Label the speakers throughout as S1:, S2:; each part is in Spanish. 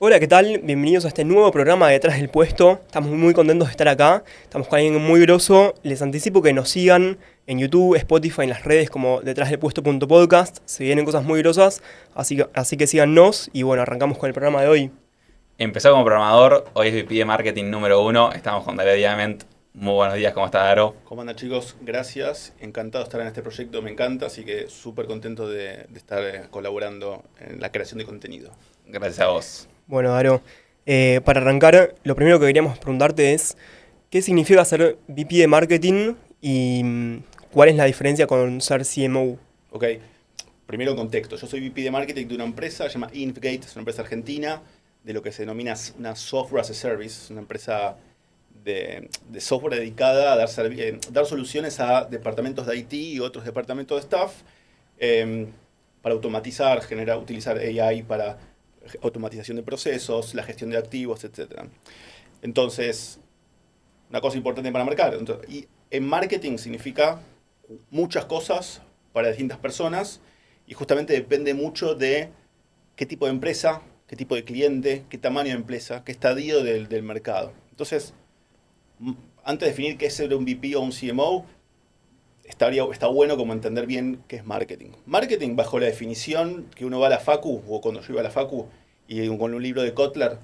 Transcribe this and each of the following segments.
S1: Hola, ¿qué tal? Bienvenidos a este nuevo programa de Detrás del Puesto. Estamos muy contentos de estar acá. Estamos con alguien muy groso. Les anticipo que nos sigan en YouTube, Spotify, en las redes como detrásdelpuesto.podcast. Se vienen cosas muy grosas, así que síganos y bueno, arrancamos con el programa de hoy.
S2: Empezó como programador, hoy es VP de marketing número uno. Estamos con Darío Diament. Muy buenos días, ¿cómo estás, Daro?
S3: ¿Cómo andan, chicos? Gracias. Encantado de estar en este proyecto, me encanta, así que súper contento de estar colaborando en la creación de contenido.
S2: Gracias a vos.
S1: Bueno, Daro, para arrancar, lo primero que queríamos preguntarte es, ¿qué significa ser VP de marketing y cuál es la diferencia con ser CMO?
S3: Ok, primero contexto. Yo soy VP de marketing de una empresa, se llama Infgate, es una empresa argentina, de lo que se denomina una software as a service, una empresa de software dedicada a dar soluciones a departamentos de IT y otros departamentos de staff para automatizar, utilizar AI para automatización de procesos, la gestión de activos, etc. Entonces, una cosa importante para marcar. Y en marketing significa muchas cosas para distintas personas y justamente depende mucho de qué tipo de empresa, qué tipo de cliente, qué tamaño de empresa, qué estadio del mercado. Entonces, antes de definir qué es ser un VP o un CMO, está bueno como entender bien qué es marketing. Marketing, bajo la definición que uno va a la facu, o cuando yo iba a la facu, y con un libro de Kotler,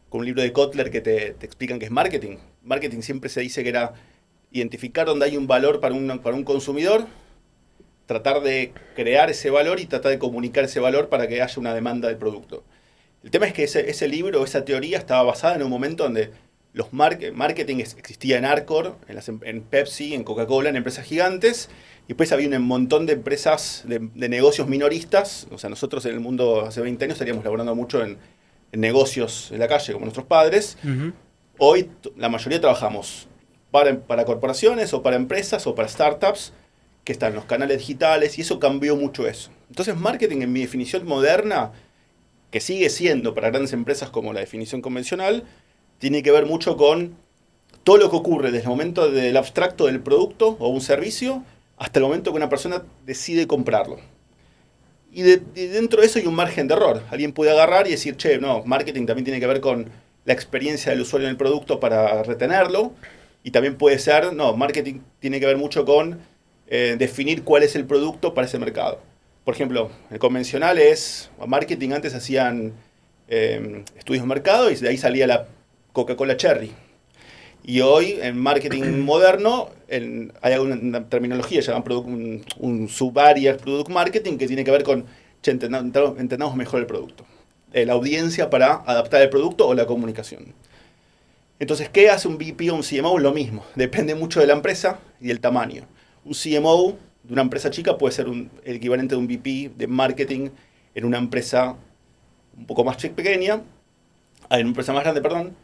S3: con un libro de Kotler que te explican qué es marketing. Marketing siempre se dice que era identificar dónde hay un valor para un consumidor, tratar de crear ese valor y tratar de comunicar ese valor para que haya una demanda del producto. El tema es que ese libro, esa teoría estaba basada en un momento donde marketing existía en Arcor, en Pepsi, en Coca-Cola, en empresas gigantes, y después había un montón de empresas, de negocios minoristas. O sea, nosotros en el mundo hace 20 años estaríamos laborando mucho en negocios en la calle, como nuestros padres.
S1: Ujú.
S3: Hoy la mayoría trabajamos para corporaciones o para empresas o para startups que están en los canales digitales y eso cambió mucho eso. Entonces marketing en mi definición moderna, que sigue siendo para grandes empresas como la definición convencional, tiene que ver mucho con todo lo que ocurre desde el momento del abstracto del producto o un servicio hasta el momento que una persona decide comprarlo. Y dentro de eso hay un margen de error. Alguien puede agarrar y decir, che, no, marketing también tiene que ver con la experiencia del usuario en el producto para retenerlo. Y también puede ser, no, marketing tiene que ver mucho con definir cuál es el producto para ese mercado. Por ejemplo, el convencional es, marketing antes hacían estudios de mercado y de ahí salía la Coca-Cola Cherry. Y hoy, en marketing moderno, hay una terminología llamada un subárea product marketing que tiene que ver con, che, entendamos mejor el producto. La audiencia para adaptar el producto o la comunicación. Entonces, ¿qué hace un VP o un CMO? Lo mismo. Depende mucho de la empresa y el tamaño. Un CMO de una empresa chica puede ser el equivalente de un VP de marketing en una empresa un poco más pequeña, en una empresa más grande, perdón.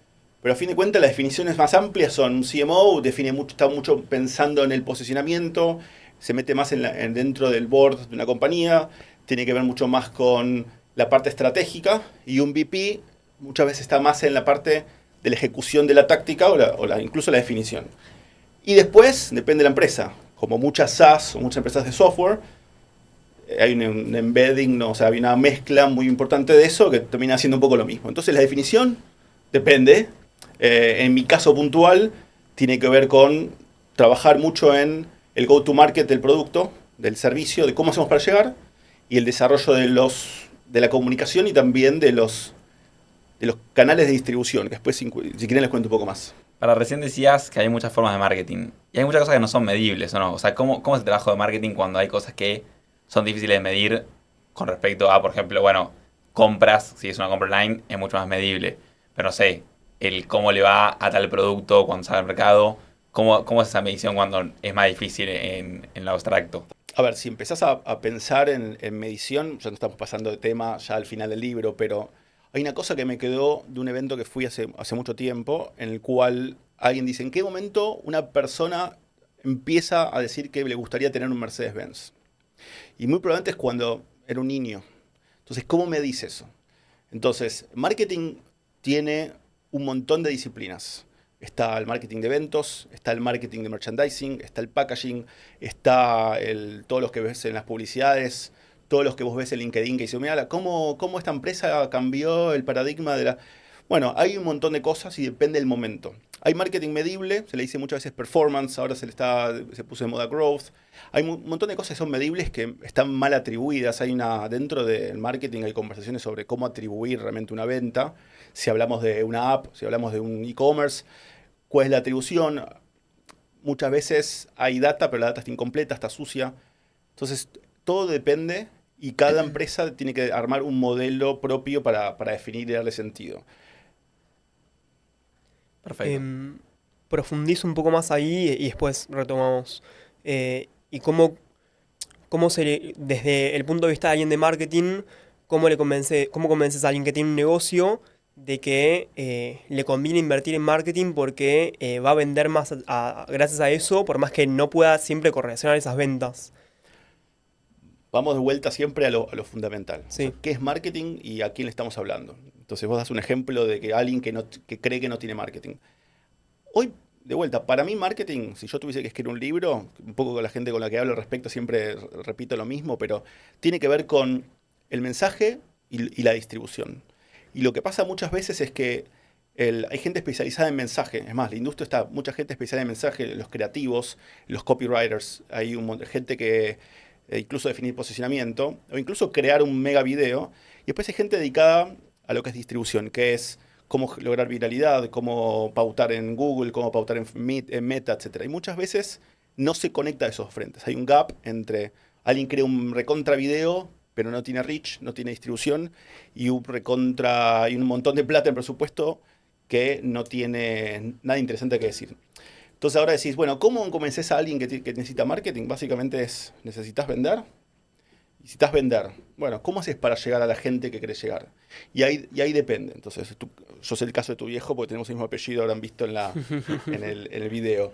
S3: Pero a fin de cuentas las definiciones más amplias son un CMO, está mucho pensando en el posicionamiento, se mete más dentro del board de una compañía, tiene que ver mucho más con la parte estratégica y un VP muchas veces está más en la parte de la ejecución de la táctica incluso la definición. Y después depende de la empresa, como muchas SaaS o muchas empresas de software, hay un embedding, ¿no? O sea, hay una mezcla muy importante de eso que termina haciendo un poco lo mismo. Entonces la definición depende. En mi caso puntual, tiene que ver con trabajar mucho en el go-to-market del producto, del servicio, de cómo hacemos para llegar, y el desarrollo de la comunicación y también de los canales de distribución, que después, si quieren, les cuento un poco más.
S2: Para recién decías que hay muchas formas de marketing. Y hay muchas cosas que no son medibles, ¿o no? O sea, ¿cómo es el trabajo de marketing cuando hay cosas que son difíciles de medir con respecto a, por ejemplo, bueno, compras, si es una compra online, es mucho más medible. Pero no sé, el cómo le va a tal producto cuando sale al mercado, ¿cómo es esa medición cuando es más difícil en lo abstracto?
S3: A ver, si empezás a pensar en medición, ya no estamos pasando de tema ya al final del libro, pero hay una cosa que me quedó de un evento que fui hace mucho tiempo, en el cual alguien dice, ¿en qué momento una persona empieza a decir que le gustaría tener un Mercedes-Benz? Y muy probablemente es cuando era un niño. Entonces, ¿cómo me dice eso? Entonces, marketing tiene un montón de disciplinas. Está el marketing de eventos, está el marketing de merchandising, está el packaging, está todos los que ves en las publicidades, todos los que vos ves en LinkedIn que dicen, mira, ¿cómo esta empresa cambió el paradigma de la... Bueno, hay un montón de cosas y depende del momento. Hay marketing medible, se le dice muchas veces performance, ahora se puso de moda growth. Hay un montón de cosas que son medibles que están mal atribuidas. Dentro del marketing hay conversaciones sobre cómo atribuir realmente una venta. Si hablamos de una app, si hablamos de un e-commerce, ¿cuál es la atribución? Muchas veces hay data, pero la data está incompleta, está sucia. Entonces, todo depende y cada empresa tiene que armar un modelo propio para definir y darle sentido.
S2: Perfecto.
S1: Profundizo un poco más ahí y después retomamos. Y cómo desde el punto de vista de alguien de marketing, cómo convences a alguien que tiene un negocio de que le conviene invertir en marketing porque va a vender más gracias a eso, por más que no pueda siempre correlacionar esas ventas.
S3: Vamos de vuelta siempre a lo fundamental.
S1: Sí.
S3: O sea, ¿qué es marketing y a quién le estamos hablando? Entonces vos das un ejemplo de que alguien que cree que no tiene marketing. Hoy, de vuelta, para mí marketing, si yo tuviese que escribir un libro, un poco con la gente con la que hablo al respecto siempre repito lo mismo, pero tiene que ver con el mensaje y la distribución. Y lo que pasa muchas veces es que hay gente especializada en mensaje. Es más, la industria está mucha gente especializada en mensaje, los creativos, los copywriters. Hay un montón de gente que incluso definir posicionamiento o incluso crear un mega video. Y después hay gente dedicada a lo que es distribución, que es cómo lograr viralidad, cómo pautar en Google, cómo pautar en Meta, etc. Y muchas veces no se conecta a esos frentes. Hay un gap entre alguien crea un recontra video, pero no tiene reach, no tiene distribución, y un montón de plata en presupuesto que no tiene nada interesante que decir. Entonces ahora decís, bueno, ¿cómo convences a alguien que necesita marketing? Básicamente ¿necesitas vender? Necesitas vender. Bueno, ¿cómo haces para llegar a la gente que querés llegar? Y ahí depende. Entonces, yo sé el caso de tu viejo porque tenemos el mismo apellido, habrán visto en el video.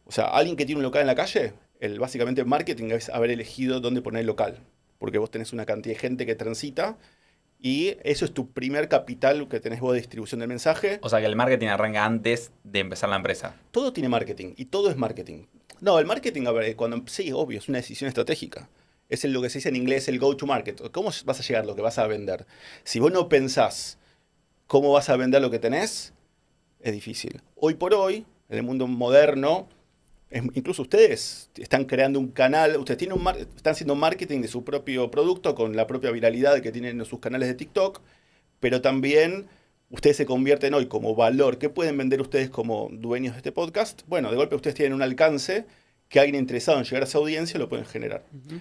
S3: O sea, alguien que tiene un local en la calle, básicamente marketing es haber elegido dónde poner el local. Porque vos tenés una cantidad de gente que transita y eso es tu primer capital que tenés vos de distribución del mensaje.
S2: O sea que el marketing arranca antes de empezar la empresa.
S3: Todo tiene marketing y todo es marketing. No, el marketing, a ver, sí, obvio, es una decisión estratégica. Es lo que se dice en inglés el go to market. ¿Cómo vas a llegar a lo que vas a vender? Si vos no pensás cómo vas a vender lo que tenés, es difícil. Hoy por hoy, en el mundo moderno, incluso ustedes están creando un canal, ustedes están haciendo marketing de su propio producto con la propia viralidad que tienen en sus canales de TikTok, pero también ustedes se convierten hoy como valor. ¿Qué pueden vender ustedes como dueños de este podcast? Bueno, de golpe ustedes tienen un alcance que alguien interesado en llegar a esa audiencia lo pueden generar. Uh-huh.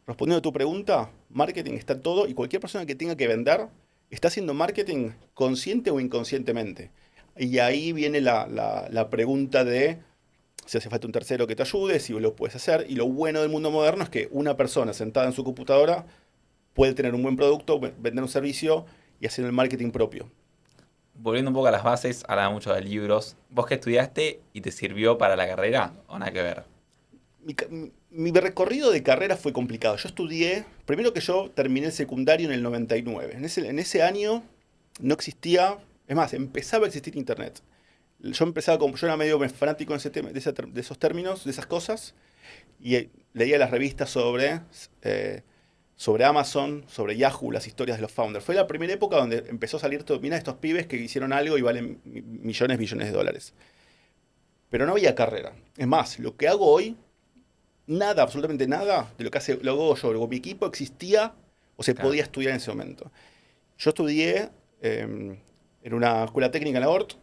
S3: Respondiendo a tu pregunta, marketing está todo y cualquier persona que tenga que vender está haciendo marketing consciente o inconscientemente. Y ahí viene la pregunta de si hace falta un tercero que te ayude, si lo puedes hacer. Y lo bueno del mundo moderno es que una persona sentada en su computadora puede tener un buen producto, vender un servicio y hacer el marketing propio.
S2: Volviendo un poco a las bases, hablaba mucho de libros. ¿Vos qué estudiaste y te sirvió para la carrera o nada que ver?
S3: Mi recorrido de carrera fue complicado. Yo estudié, primero que yo terminé el secundario en el 99. En ese año no existía, es más, empezaba a existir internet. Yo era medio fanático de esos términos, de esas cosas, y leía las revistas sobre Amazon, sobre Yahoo, las historias de los founders. Fue la primera época donde empezó a salir mira estos pibes que hicieron algo y valen millones, billones de dólares. Pero no había carrera. Es más, lo que hago hoy, nada, absolutamente nada de lo que hago yo, mi equipo existía o se podía estudiar en ese momento. Yo estudié en una escuela técnica en la ORT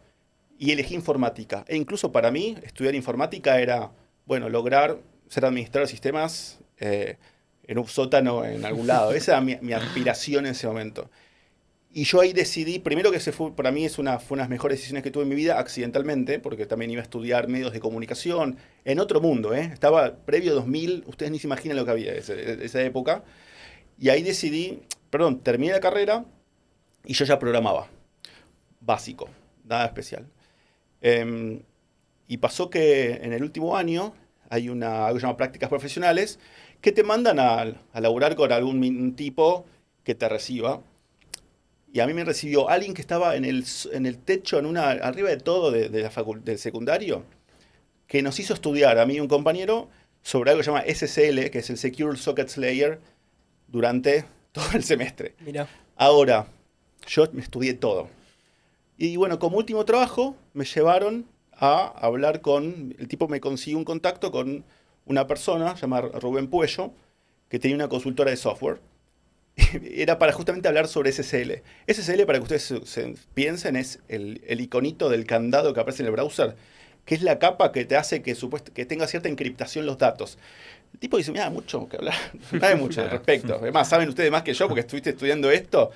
S3: y elegí informática. E incluso para mí, estudiar informática era, bueno, lograr ser administrador de sistemas en un sótano en algún lado. Esa era mi aspiración en ese momento. Y yo ahí decidí, primero que para mí fue una de las mejores decisiones que tuve en mi vida, accidentalmente, porque también iba a estudiar medios de comunicación en otro mundo. Estaba previo 2000, ustedes ni se imaginan lo que había esa época. Y ahí terminé la carrera y yo ya programaba. Básico, nada especial. Y pasó que en el último año hay algo que se llama prácticas profesionales que te mandan a laburar con algún tipo que te reciba. Y a mí me recibió alguien que estaba en el techo, arriba de todo del secundario, que nos hizo estudiar, a mí y un compañero, sobre algo que se llama SSL, que es el Secure Sockets Layer, durante todo el semestre.
S1: Mirá.
S3: Ahora, yo me estudié todo. Y bueno, como último trabajo, me llevaron a hablar con... El tipo me consiguió un contacto con una persona, llamada Rubén Puello, que tenía una consultora de software. Era para justamente hablar sobre SSL. SSL, para que ustedes se piensen, es el iconito del candado que aparece en el browser, que es la capa que te hace que tenga cierta encriptación los datos. El tipo dice, mira, mucho que hablar, no hay mucho al respecto. Además, saben ustedes más que yo porque estuviste estudiando esto.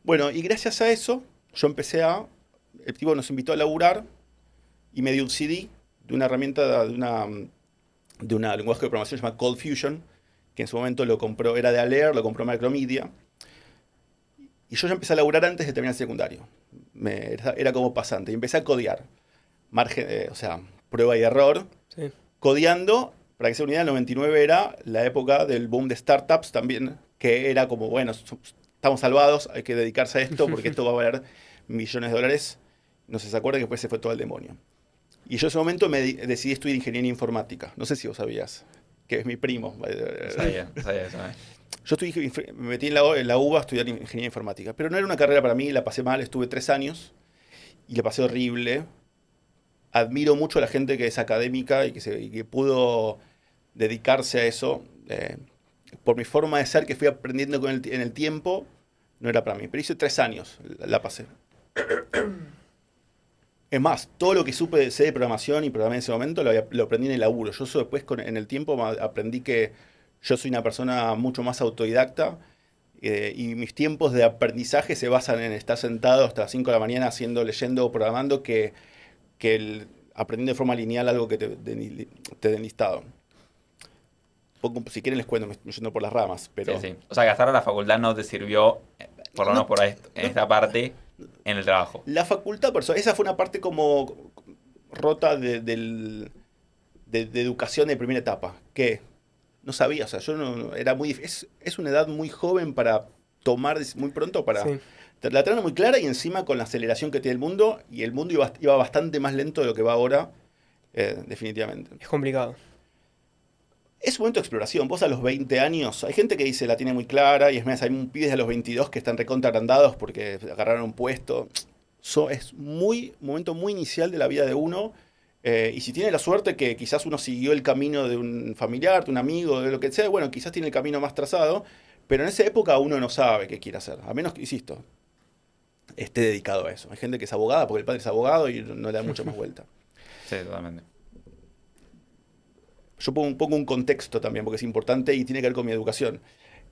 S3: Bueno, y gracias a eso, yo el tipo nos invitó a laburar y me dio un CD de una herramienta, de una lenguaje de programación llamada Cold Fusion, que en su momento lo compró, era de Alere, lo compró Macromedia. Y yo ya empecé a laburar antes de terminar el secundario. Era como pasante. Y empecé a codear. Prueba y error.
S1: Sí.
S3: Codeando, para que sea una idea, el 99 era la época del boom de startups también, que era como, bueno, estamos salvados, hay que dedicarse a esto porque esto va a valer millones de dólares. No sé si se acuerda que después se fue todo el demonio. Y yo en ese momento decidí estudiar ingeniería informática. No sé si vos sabías, que es mi primo.
S2: Sabía eso.
S3: Yo me metí en la UBA a estudiar ingeniería informática, pero no era una carrera para mí, la pasé mal, estuve 3 años y la pasé horrible. Admiro mucho a la gente que es académica y que pudo dedicarse a eso. Por mi forma de ser que fui aprendiendo en el tiempo, no era para mí. Pero hice 3 años, la pasé. Es más, todo lo que sé de programación y programé en ese momento lo aprendí en el laburo. Yo después en el tiempo aprendí que yo soy una persona mucho más autodidacta y mis tiempos de aprendizaje se basan en estar sentado hasta las 5 de la mañana leyendo o programando que aprendiendo de forma lineal algo que te den listado. Si quieren les cuento, me estoy yendo por las ramas. Pero...
S2: Sí. O sea, gastar a la facultad no te sirvió, por lo menos en esta parte, en el trabajo.
S3: La facultad, por eso, esa fue una parte como rota de educación de primera etapa, que no sabía, o sea, yo no era es una edad muy joven para tomar muy pronto, para...
S1: Sí.
S3: La tengo muy clara y encima con la aceleración que tiene el mundo, y el mundo iba bastante más lento de lo que va ahora, definitivamente.
S1: Es complicado.
S3: Es un momento de exploración. Vos a los 20 años, hay gente que dice la tiene muy clara, y es más, hay pibes a los 22 que están recontra agrandados porque agarraron un puesto. Es un momento muy inicial de la vida de uno, y si tiene la suerte que quizás uno siguió el camino de un familiar, de un amigo, de lo que sea, bueno, quizás tiene el camino más trazado, pero en esa época uno no sabe qué quiere hacer, a menos que, insisto, esté dedicado a eso. Hay gente que es abogada porque el padre es abogado y no le da mucha más vuelta.
S2: Sí, totalmente.
S3: Yo pongo un contexto también, porque es importante y tiene que ver con mi educación.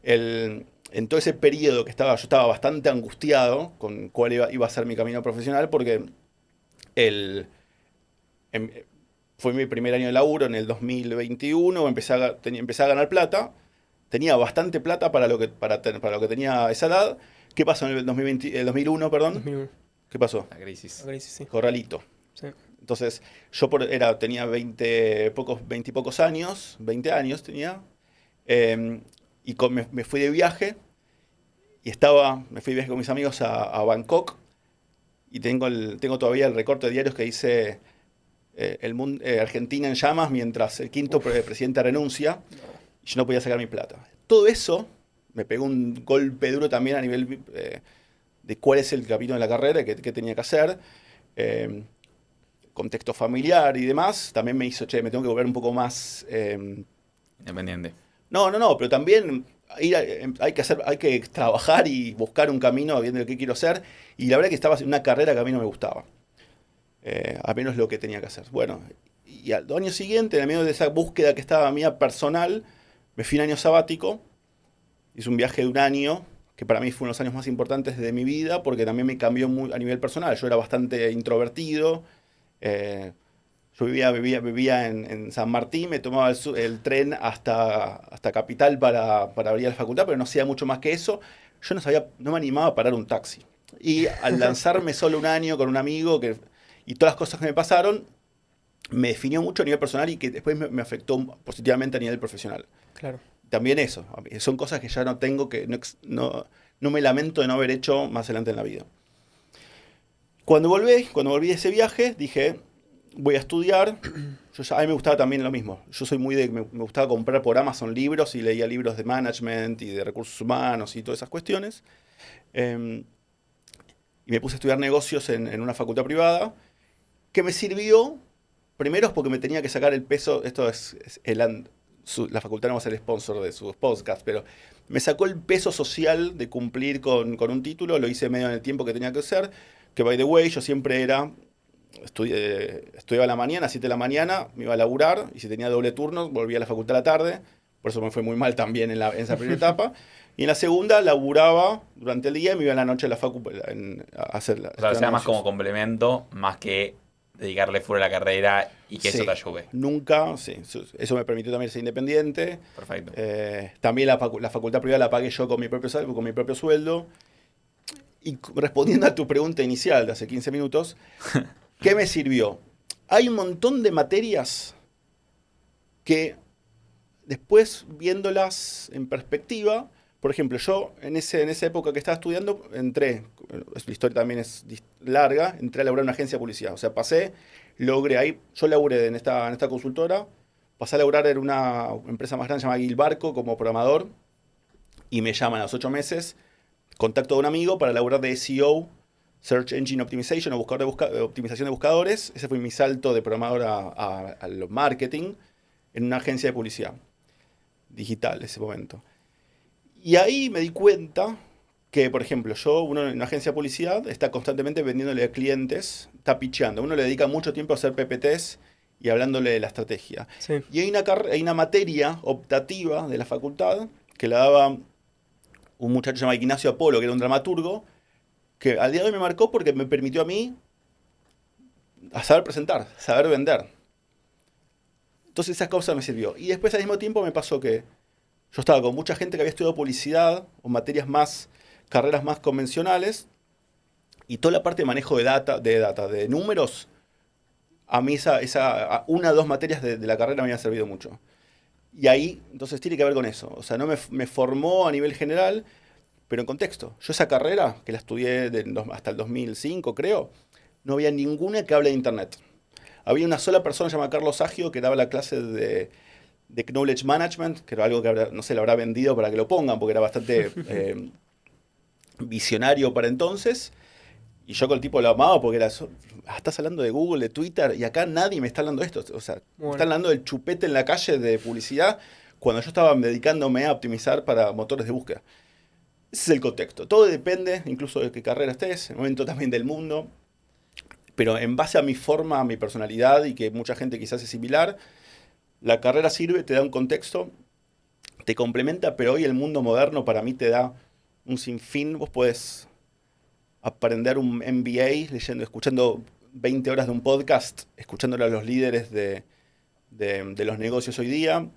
S3: En todo ese periodo que yo estaba bastante angustiado con cuál iba a ser mi camino profesional, porque fue mi primer año de laburo en el 2021, empecé a ganar plata, tenía bastante plata para lo que tenía esa edad. ¿Qué pasó en el 2001, perdón?
S1: 2001.
S3: ¿Qué pasó?
S2: La crisis.
S1: La crisis, sí.
S3: Corralito.
S1: Sí.
S3: Entonces, yo tenía 20 y pocos años, 20 años tenía, y me fui de viaje, me fui de viaje con mis amigos a Bangkok, y tengo todavía el recorte de diarios que dice Argentina en llamas mientras el quinto presidente renuncia, y yo no podía sacar mi plata. Todo eso me pegó un golpe duro también a nivel de cuál es el camino de la carrera, qué tenía que hacer. Contexto familiar y demás, también me hizo, me tengo que volver un poco más...
S2: Independiente.
S3: No, pero también hay que trabajar y buscar un camino viendo qué quiero hacer, y la verdad que estaba en una carrera que a mí no me gustaba, a menos lo que tenía que hacer. Bueno, y al año siguiente, en medio de esa búsqueda que estaba mía personal, me fui un año sabático, hice un viaje de un año, que para mí fue uno de los años más importantes de mi vida, porque también me cambió a nivel personal. Yo era bastante introvertido. Yo vivía en San Martín, me tomaba el tren hasta Capital para ir a la facultad, pero no hacía mucho más que eso. Yo no me animaba a parar un taxi. Y al lanzarme solo un año con un amigo y todas las cosas que me pasaron, me definió mucho a nivel personal y que después me afectó positivamente a nivel profesional.
S1: Claro.
S3: También eso, son cosas que ya no tengo, que no me lamento de no haber hecho más adelante en la vida. Cuando volví de ese viaje, dije, voy a estudiar. A mí me gustaba también lo mismo. Yo soy muy de... Me gustaba comprar por Amazon libros y leía libros de management y de recursos humanos y todas esas cuestiones. Y me puse a estudiar negocios en una facultad privada que me sirvió, primero es porque me tenía que sacar el peso, la facultad no va a ser sponsor de sus podcasts, pero me sacó el peso social de cumplir con un título, lo hice medio en el tiempo que tenía que hacer, que by the way, yo siempre estudiaba a la mañana, a 7 de la mañana, me iba a laburar, y si tenía doble turno, volvía a la facultad a la tarde, por eso me fue muy mal también en esa primera etapa. Y en la segunda laburaba durante el día y me iba a la noche a la facu a hacer la...
S2: O sea, sea más como complemento, más que dedicarle fuera a la carrera y que eso te ayude.
S3: Nunca, sí. Eso me permitió también ser independiente.
S2: Perfecto.
S3: También la facultad privada la pagué yo con mi propio sueldo. Y respondiendo a tu pregunta inicial de hace 15 minutos, ¿qué me sirvió? Hay un montón de materias que después viéndolas en perspectiva, por ejemplo, yo en esa época que estaba estudiando, entré, la historia también es larga, entré a laburar en una agencia de publicidad. O sea, logré ahí, yo laburé en esta consultora, pasé a laburar en una empresa más grande llamada Gilbarco como programador, y me llaman a los 8 meses, contacto de un amigo para laburar de SEO, Search Engine Optimization, o optimización de buscadores. Ese fue mi salto de programador al marketing en una agencia de publicidad digital en ese momento. Y ahí me di cuenta que, por ejemplo, uno en una agencia de publicidad está constantemente vendiéndole a clientes, está pitcheando. Uno le dedica mucho tiempo a hacer PPTs y hablándole de la estrategia.
S1: Sí.
S3: Y hay una materia optativa de la facultad que la daba un muchacho llamado Ignacio Apolo, que era un dramaturgo, que al día de hoy me marcó porque me permitió a mí a saber presentar, saber vender. Entonces esa cosa me sirvió. Y después al mismo tiempo me pasó que yo estaba con mucha gente que había estudiado publicidad o carreras más convencionales, y toda la parte de manejo de números, a mí una o dos materias de la carrera me habían servido mucho. Y ahí, entonces tiene que ver con eso. O sea, no me formó a nivel general, pero en contexto. Yo esa carrera, que la estudié hasta el 2005, creo, no había ninguna que hable de Internet. Había una sola persona llamada Carlos Agio que daba la clase de Knowledge Management, que era algo que no se le habrá vendido para que lo pongan, porque era bastante visionario para entonces. Y yo con el tipo lo amaba porque estás hablando de Google, de Twitter, y acá nadie me está hablando de esto. O sea, me están hablando del chupete en la calle de publicidad cuando yo estaba dedicándome a optimizar para motores de búsqueda. Ese es el contexto. Todo depende, incluso de qué carrera estés, en el momento también del mundo. Pero en base a mi forma, a mi personalidad, y que mucha gente quizás es similar, la carrera sirve, te da un contexto, te complementa, pero hoy el mundo moderno para mí te da un sinfín. Vos podés aprender un MBA escuchando 20 horas de un podcast, escuchándolo a los líderes de los negocios hoy día.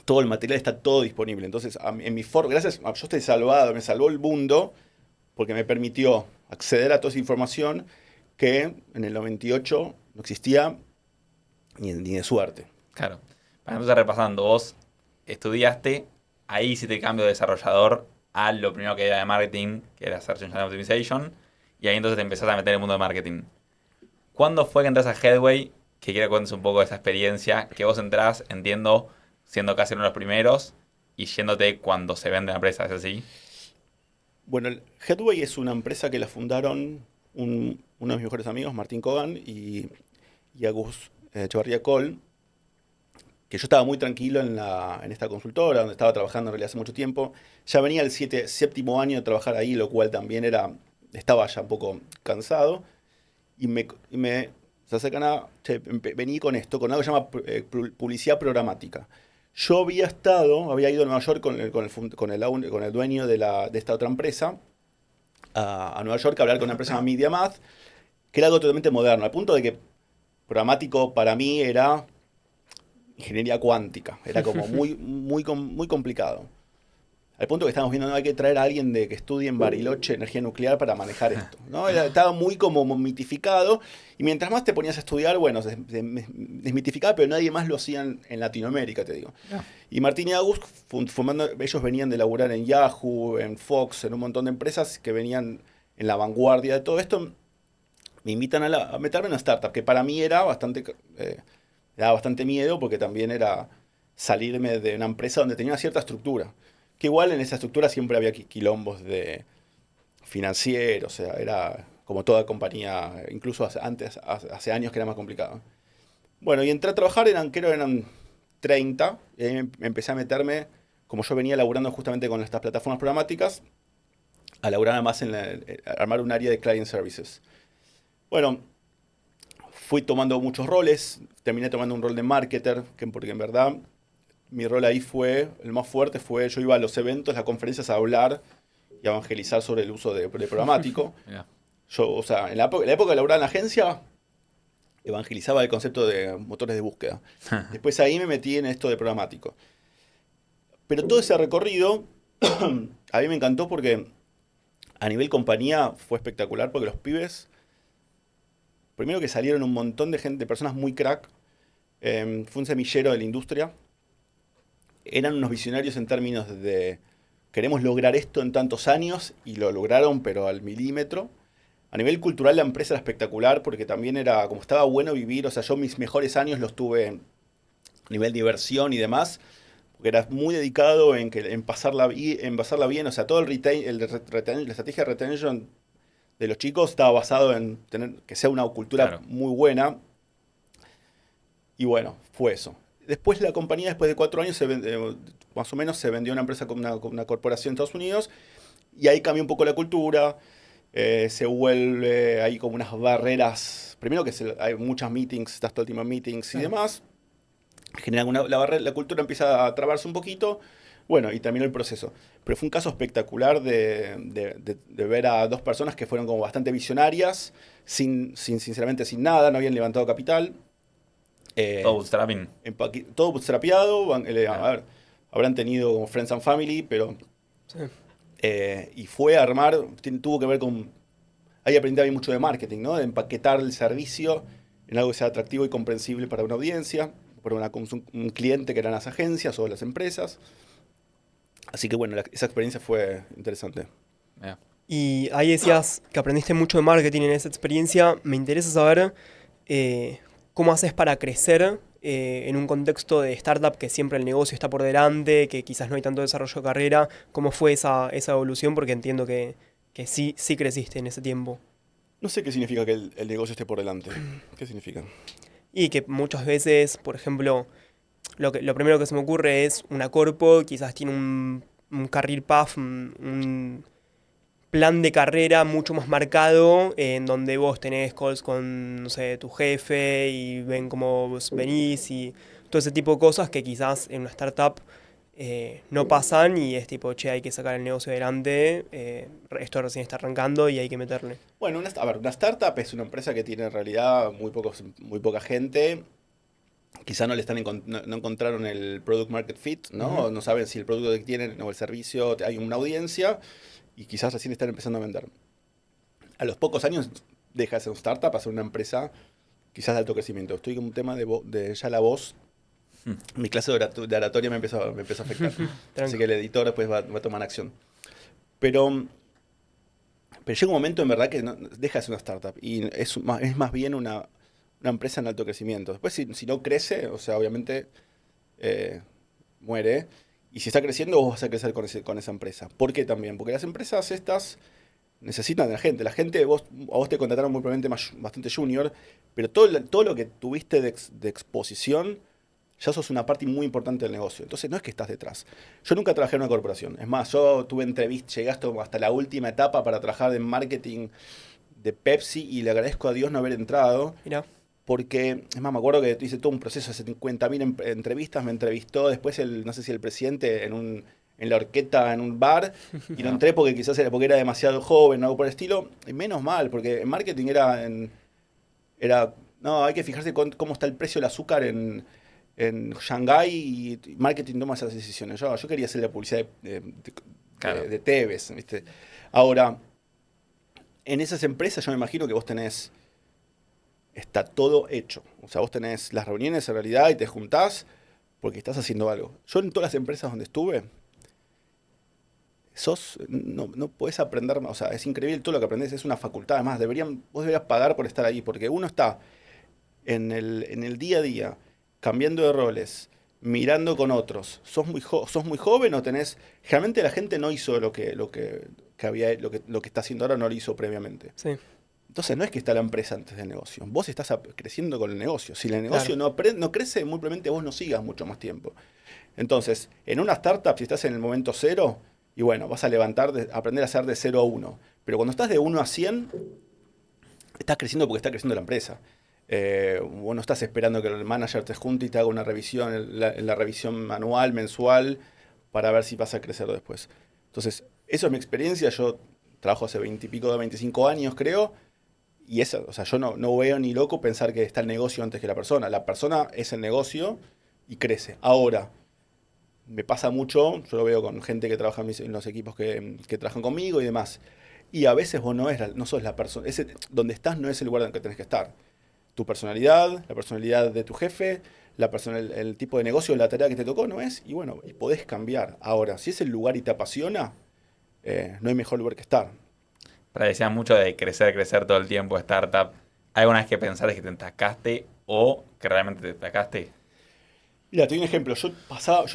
S3: Todo el material está todo disponible. Entonces, gracias, yo estoy salvado, me salvó el mundo porque me permitió acceder a toda esa información que en el 98 no existía ni de suerte.
S2: Claro. Para entonces, repasando, vos estudiaste, ahí hiciste el cambio de desarrollador a lo primero que era de marketing, que era Search Engine Optimization, y ahí entonces te empezaste a meter en el mundo de marketing. ¿Cuándo fue que entras a Headway? Que quiero que cuentes un poco de esa experiencia, que vos entrás, entiendo, siendo casi uno de los primeros y yéndote cuando se vende la empresa, ¿es así?
S3: Bueno, Headway es una empresa que la fundaron uno de mis mejores amigos, Martín Kogan, y Agus Echevarría Col, que yo estaba muy tranquilo en esta consultora, donde estaba trabajando en realidad hace mucho tiempo. Ya venía el séptimo año de trabajar ahí, lo cual también estaba ya un poco cansado. Y se acercan vení con esto, con algo que se llama publicidad programática. Yo había ido a Nueva York con el dueño de esta otra empresa, a Nueva York a hablar con una empresa llamada MediaMath, que era algo totalmente moderno, al punto de que programático para mí era ingeniería cuántica, era como muy complicado. Al punto que estamos viendo, no hay que traer a alguien que estudie en Bariloche energía nuclear para manejar esto, ¿no? Estaba muy como mitificado, y mientras más te ponías a estudiar, bueno, se desmitificaba, pero nadie más lo hacía en Latinoamérica, te digo. No. Y Martín y Agus, ellos venían de laburar en Yahoo, en Fox, en un montón de empresas que venían en la vanguardia de todo esto. me invitan a meterme en una startup, que para mí era bastante, me daba bastante miedo porque también era salirme de una empresa donde tenía una cierta estructura. Que igual en esa estructura siempre había quilombos de financieros, o sea, era como toda compañía, incluso hace años que era más complicado. Bueno, y entré a trabajar, creo que eran 30, y ahí me empecé a meterme, como yo venía laburando justamente con estas plataformas programáticas, a laburar más a armar un área de client services. Bueno, fui tomando muchos roles, terminé tomando un rol de marketer, porque en verdad mi rol ahí el más fuerte fue, yo iba a los eventos, las conferencias a hablar y a evangelizar sobre el uso de programático.
S2: Mirá.
S3: Yo, o sea, en la época de laburar en la agencia, evangelizaba el concepto de motores de búsqueda. Después ahí me metí en esto de programático. Pero todo ese recorrido a mí me encantó porque a nivel compañía fue espectacular porque los pibes, primero que salieron un montón de gente, de personas muy crack, fue un semillero de la industria, eran unos visionarios en términos de queremos lograr esto en tantos años y lo lograron pero al milímetro. A nivel cultural la empresa era espectacular porque también era, como estaba bueno vivir, o sea, yo mis mejores años los tuve a nivel diversión y demás, porque era muy dedicado en pasarla bien, o sea, todo el retail, la estrategia de retention de los chicos estaba basado en tener que sea una cultura
S2: Claro.
S3: muy buena. Y bueno, fue eso. Después la compañía, después de 4 años, más o menos se vendió a una empresa con una corporación en Estados Unidos, y ahí cambió un poco la cultura. Se vuelve ahí como unas barreras. Primero que hay muchas meetings, estas últimas meetings y demás. Generan la cultura empieza a trabarse un poquito. Bueno, y terminó el proceso. Pero fue un caso espectacular de ver a dos personas que fueron como bastante visionarias, sinceramente sin nada, no habían levantado capital.
S2: Todo bootstrapping.
S3: Todo bootstrapeado. A ver, habrán tenido como Friends and Family, pero...
S1: Sí.
S3: Y fue a armar, tuvo que ver con... Ahí aprendí también mucho de marketing, ¿no? De empaquetar el servicio en algo que sea atractivo y comprensible para una audiencia, para un cliente que eran las agencias o las empresas. Así que bueno, esa experiencia fue interesante.
S2: Mirá.
S1: Y ahí decías que aprendiste mucho de marketing en esa experiencia. Me interesa saber cómo haces para crecer en un contexto de startup que siempre el negocio está por delante, que quizás no hay tanto desarrollo de carrera. ¿Cómo fue esa evolución? Porque entiendo que sí creciste en ese tiempo.
S3: No sé qué significa que el negocio esté por delante. ¿Qué significa?
S1: Y que muchas veces, por ejemplo, lo primero que se me ocurre es una corpo, quizás tiene un career path, un plan de carrera mucho más marcado, en donde vos tenés calls con, no sé, tu jefe y ven cómo vos venís y todo ese tipo de cosas que quizás en una startup no pasan y es tipo, che, hay que sacar el negocio adelante, esto recién está arrancando y hay que meterle.
S3: Bueno, a ver, una startup es una empresa que tiene en realidad muy poca gente. Quizá no no encontraron el product market fit, ¿no?
S1: Ujú.
S3: No saben si el producto que tienen o el servicio hay una audiencia y quizás recién están empezando a vender. A los pocos años deja de ser una startup a ser una empresa quizás de alto crecimiento. Estoy con un tema de ya la voz. Mi clase de oratoria me empezó a afectar. Así que el editor después va a tomar acción. Pero llega un momento en verdad que deja de ser una startup y es más bien una empresa en alto crecimiento. Después si no crece, o sea, obviamente muere. Y si está creciendo, vos vas a crecer con esa empresa. ¿Por qué también? Porque las empresas estas necesitan de la gente. A vos te contrataron muy probablemente bastante junior, pero todo lo que tuviste de exposición, ya sos una parte muy importante del negocio. Entonces no es que estás detrás. Yo nunca trabajé en una corporación. Es más, yo tuve entrevistas, llegué hasta la última etapa para trabajar en marketing de Pepsi y le agradezco a Dios no haber entrado.
S1: Mirá.
S3: Porque, es más, me acuerdo que hice todo un proceso de 50.000 entrevistas, me entrevistó después no sé si el presidente en la horqueta, en un bar, y no entré porque quizás porque era demasiado joven o algo por el estilo. Y menos mal, porque en marketing no, hay que fijarse cómo está el precio del azúcar en Shanghái y marketing toma esas decisiones. Yo quería hacer la publicidad
S2: Claro.
S3: de Tevez, ¿viste? Ahora, en esas empresas yo me imagino que vos está todo hecho. O sea, vos tenés las reuniones en realidad y te juntás porque estás haciendo algo. Yo en todas las empresas donde estuve, no podés aprender, o sea, es increíble todo lo que aprendes, es una facultad. Además, vos deberías pagar por estar ahí, porque uno está en el día a día, cambiando de roles, mirando con otros. Sos muy joven o tenés. Generalmente la gente no hizo lo que está haciendo ahora, no lo hizo previamente.
S1: Sí,
S3: Entonces no es que está la empresa antes del negocio. Vos estás creciendo con el negocio. Si el negocio
S1: claro.
S3: no crece, muy probablemente vos no sigas mucho más tiempo. Entonces, en una startup, si estás en el momento cero, y bueno, vas a aprender a hacer de 0 a 1. Pero cuando estás de 1 a 100, estás creciendo porque está creciendo la empresa. Vos no estás esperando que el manager te junte y te haga una revisión, la revisión anual, mensual, para ver si vas a crecer después. Entonces, eso es mi experiencia. Yo trabajo hace 20 y pico de 25 años, creo. Y o sea, yo no veo ni loco pensar que está el negocio antes que la persona. La persona es el negocio y crece. Ahora, me pasa mucho, yo lo veo con gente que trabaja en los equipos que trabajan conmigo y demás. Y a veces vos no sos la persona. Donde estás no es el lugar en el que tenés que estar. Tu personalidad, la personalidad de tu jefe, el tipo de negocio, la tarea que te tocó, no es. Y bueno, y podés cambiar. Ahora, si es el lugar y te apasiona, no hay mejor lugar que estar.
S2: Pero decían mucho de crecer todo el tiempo, startup. ¿Hay alguna vez que pensaste que te entacaste o que realmente te estacaste?
S3: Mira, te doy un ejemplo. Yo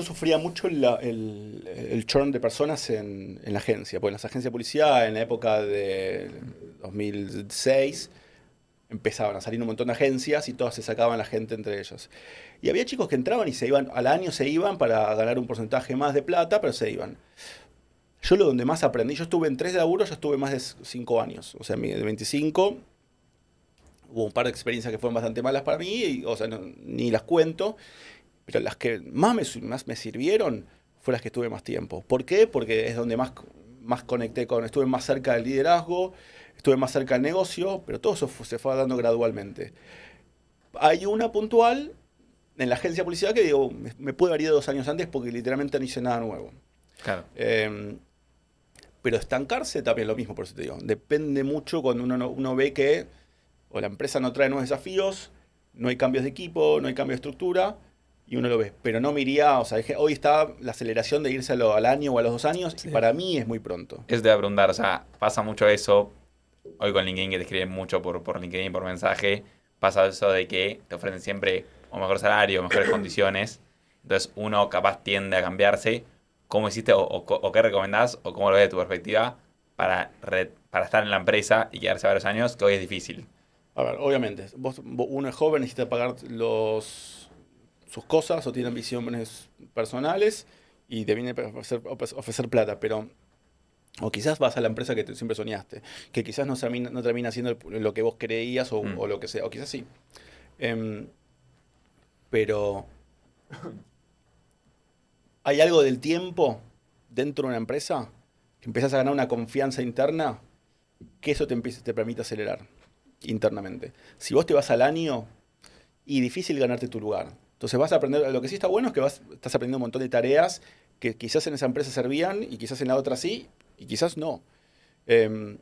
S3: sufría mucho el churn de personas en la agencia. Porque en las agencias de policía, en la época de 2006, empezaban a salir un montón de agencias y todas se sacaban la gente entre ellas. Y había chicos que entraban y al año se iban para ganar un porcentaje más de plata, pero se iban. Yo lo donde más aprendí, yo estuve en 3 laburos, yo estuve más de 5 años. O sea, de 25, hubo un par de experiencias que fueron bastante malas para mí, o sea, ni las cuento. Pero las que más me sirvieron fueron las que estuve más tiempo. ¿Por qué? Porque es donde más conecté estuve más cerca del liderazgo, estuve más cerca del negocio, pero todo eso se fue dando gradualmente. Hay una puntual en la agencia de publicidad que digo, me pude haber ido 2 años antes porque literalmente no hice nada nuevo.
S2: Claro.
S3: Pero estancarse también es lo mismo, por eso te digo. Depende mucho cuando uno ve que o la empresa no trae nuevos desafíos, no hay cambios de equipo, no hay cambio de estructura, y uno lo ve. Pero no me iría, o sea, hoy está la aceleración de irse al año o a los 2 años,
S1: Sí.
S3: y para mí es muy pronto.
S2: Eso te voy a preguntar, o sea, pasa mucho eso, hoy con LinkedIn que te escriben mucho por LinkedIn, por mensaje, pasa eso de que te ofrecen siempre o mejor salario, o mejores condiciones, entonces uno capaz tiende a cambiarse. ¿Cómo hiciste o qué recomendás o cómo lo ves de tu perspectiva para estar en la empresa y quedarse varios años, que hoy es difícil?
S3: A ver, obviamente, uno es joven, necesita pagar sus cosas o tiene ambiciones personales y te viene a ofrecer plata, pero o quizás vas a la empresa que siempre soñaste, que quizás no termina siendo lo que vos creías o lo que sea, o quizás sí. Pero hay algo del tiempo dentro de una empresa que empezás a ganar una confianza interna que eso te permite acelerar internamente. Si vos te vas al año, y difícil ganarte tu lugar. Entonces vas a aprender, lo que sí está bueno es que estás aprendiendo un montón de tareas que quizás en esa empresa servían y quizás en la otra sí y quizás no. Pero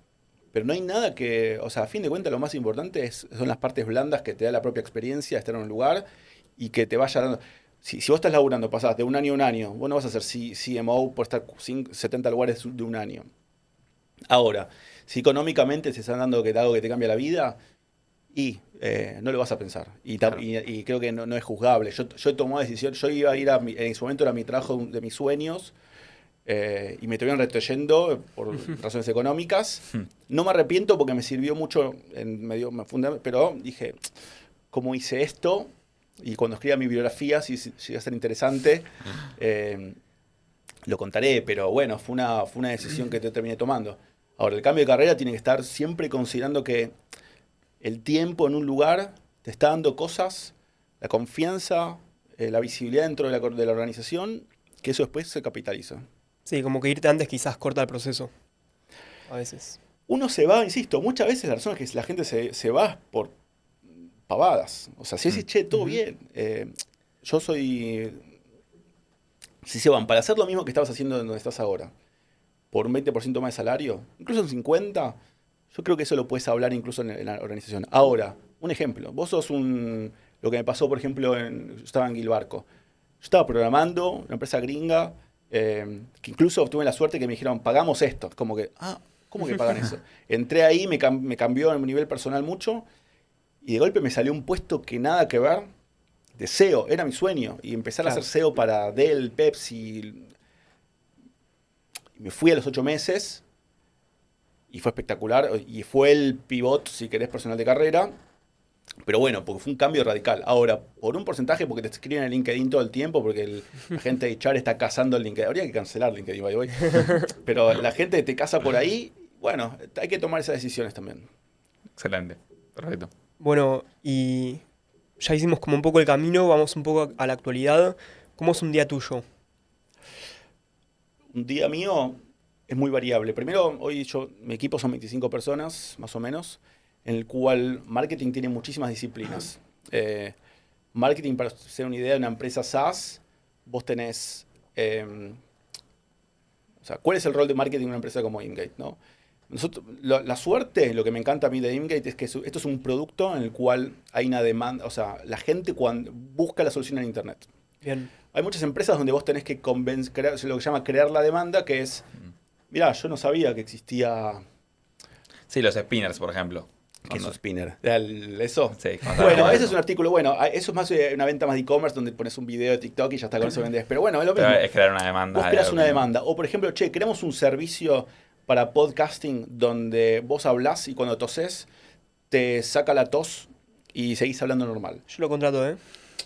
S3: no hay nada o sea, a fin de cuentas lo más importante son las partes blandas que te da la propia experiencia de estar en un lugar y que te vaya dando. Si vos estás laburando, pasás de un año a un año, vos no vas a ser CMO por estar 70 lugares de un año. Ahora, si económicamente se están dando algo que te cambia la vida, no lo vas a pensar.
S2: Claro.
S3: Y creo que no es juzgable. Yo he tomado decisión, yo iba a ir en ese momento era mi trabajo de mis sueños, y me estuvieron retrayendo por razones económicas. No me arrepiento porque me sirvió mucho, pero dije, ¿cómo hice esto? Y cuando escriba mi biografía, si llega a ser interesante, lo contaré, pero bueno, fue una decisión que te terminé tomando. Ahora, el cambio de carrera tiene que estar siempre considerando que el tiempo en un lugar te está dando cosas, la confianza, la visibilidad dentro de la organización, que eso después se capitaliza.
S1: Sí, como que irte antes quizás corta el proceso. A veces.
S3: Uno se va, insisto, muchas veces la razón es que la gente se va por pavadas. O sea, si decís, che, todo bien. Yo soy... Si se van para hacer lo mismo que estabas haciendo donde estás ahora, por un 20% más de salario, incluso en 50%, yo creo que eso lo puedes hablar incluso en la organización. Ahora, un ejemplo. Vos sos lo que me pasó, por ejemplo, yo estaba en Gilbarco. Yo estaba programando, una empresa gringa, que incluso tuve la suerte que me dijeron, pagamos esto. Como que, ¿cómo que pagan eso? Entré ahí, me cambió en mi nivel personal mucho, y de golpe me salió un puesto que nada que ver, de SEO, era mi sueño. Y empezar a hacer SEO para Dell, Pepsi. Me fui a los 8 meses, y fue espectacular, y fue el pivot, si querés, personal de carrera. Pero bueno, porque fue un cambio radical. Ahora, por un porcentaje, porque te escriben en LinkedIn todo el tiempo, porque la gente de HR está cazando el LinkedIn. Habría que cancelar LinkedIn, by the way. Pero la gente te caza por ahí. Bueno, hay que tomar esas decisiones también.
S2: Excelente, perfecto.
S1: Bueno, y ya hicimos como un poco el camino, vamos un poco a la actualidad. ¿Cómo es un día tuyo?
S3: Un día mío es muy variable. Primero, hoy mi equipo son 25 personas, más o menos, en el cual marketing tiene muchísimas disciplinas. Marketing, para hacer una idea, de una empresa SaaS, vos tenés... ¿cuál es el rol de marketing en una empresa como InGate, ¿no? La suerte, lo que me encanta a mí de InGate es que esto es un producto en el cual hay una demanda, la gente cuando busca la solución en Internet.
S1: Bien.
S3: Hay muchas empresas donde vos tenés que lo que se llama crear la demanda, que es, mirá, yo no sabía que existía...
S2: Sí, los spinners, por ejemplo.
S3: ¿Qué es un spinner? ¿Eso?
S2: Sí.
S3: Bueno, ese es un artículo, eso es más una venta más de e-commerce donde pones un video de TikTok y ya está, con eso vendés. Pero bueno, es lo mismo.
S2: Pero es crear una demanda.
S3: Vos creás una demanda. O por ejemplo, queremos un servicio para podcasting donde vos hablás y cuando tosés te saca la tos y seguís hablando normal.
S1: Yo lo contrato, ¿eh?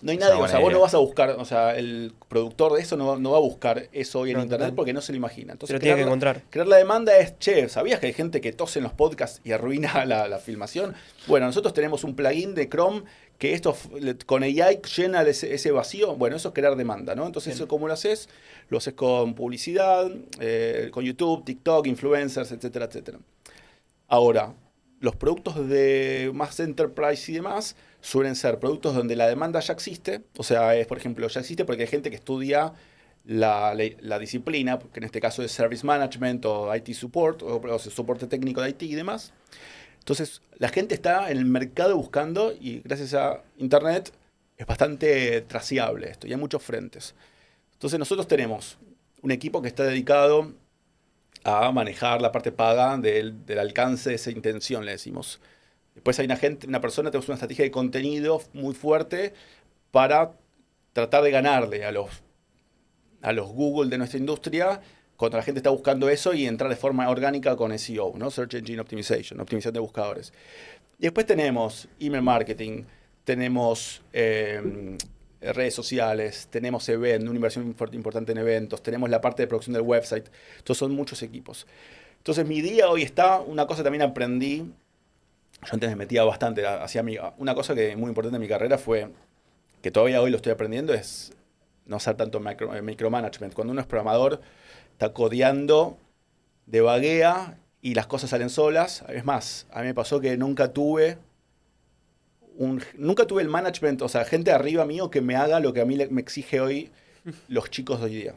S3: No hay nadie, vos no vas a buscar, el productor de eso no va a buscar eso hoy en internet porque no se lo imagina. Entonces,
S1: pero tiene que encontrar.
S3: Crear la demanda es, ¿sabías que hay gente que tose en los podcasts y arruina la filmación? Bueno, nosotros tenemos un plugin de Chrome que esto con AI llena ese vacío. Bueno, eso es crear demanda, ¿no? Entonces, ¿eso cómo lo haces? Lo haces con publicidad, con YouTube, TikTok, influencers, etcétera, etcétera. Ahora, los productos de más enterprise y demás suelen ser productos donde la demanda ya existe. Por ejemplo, ya existe porque hay gente que estudia la disciplina, que en este caso es Service Management o IT Support, o soporte técnico de IT y demás. Entonces, la gente está en el mercado buscando y gracias a Internet es bastante traciable esto y hay muchos frentes. Entonces, nosotros tenemos un equipo que está dedicado a manejar la parte paga del alcance de esa intención, le decimos. Después hay una persona, tenemos una estrategia de contenido muy fuerte para tratar de ganarle a los Google de nuestra industria cuando la gente está buscando eso y entrar de forma orgánica con SEO, ¿no? Search Engine Optimization, optimización de buscadores. Y después tenemos email marketing, tenemos redes sociales, tenemos una inversión importante en eventos, tenemos la parte de producción del website. Entonces son muchos equipos. Entonces mi día hoy está, una cosa también aprendí, yo antes me metía bastante una cosa que muy importante en mi carrera fue, que todavía hoy lo estoy aprendiendo, es no hacer tanto micromanagement. Cuando uno es programador, está codeando, devaguea y las cosas salen solas. Es más, a mí me pasó que nunca tuve el management, gente arriba mío que me haga lo que a mí me exige hoy los chicos de hoy día.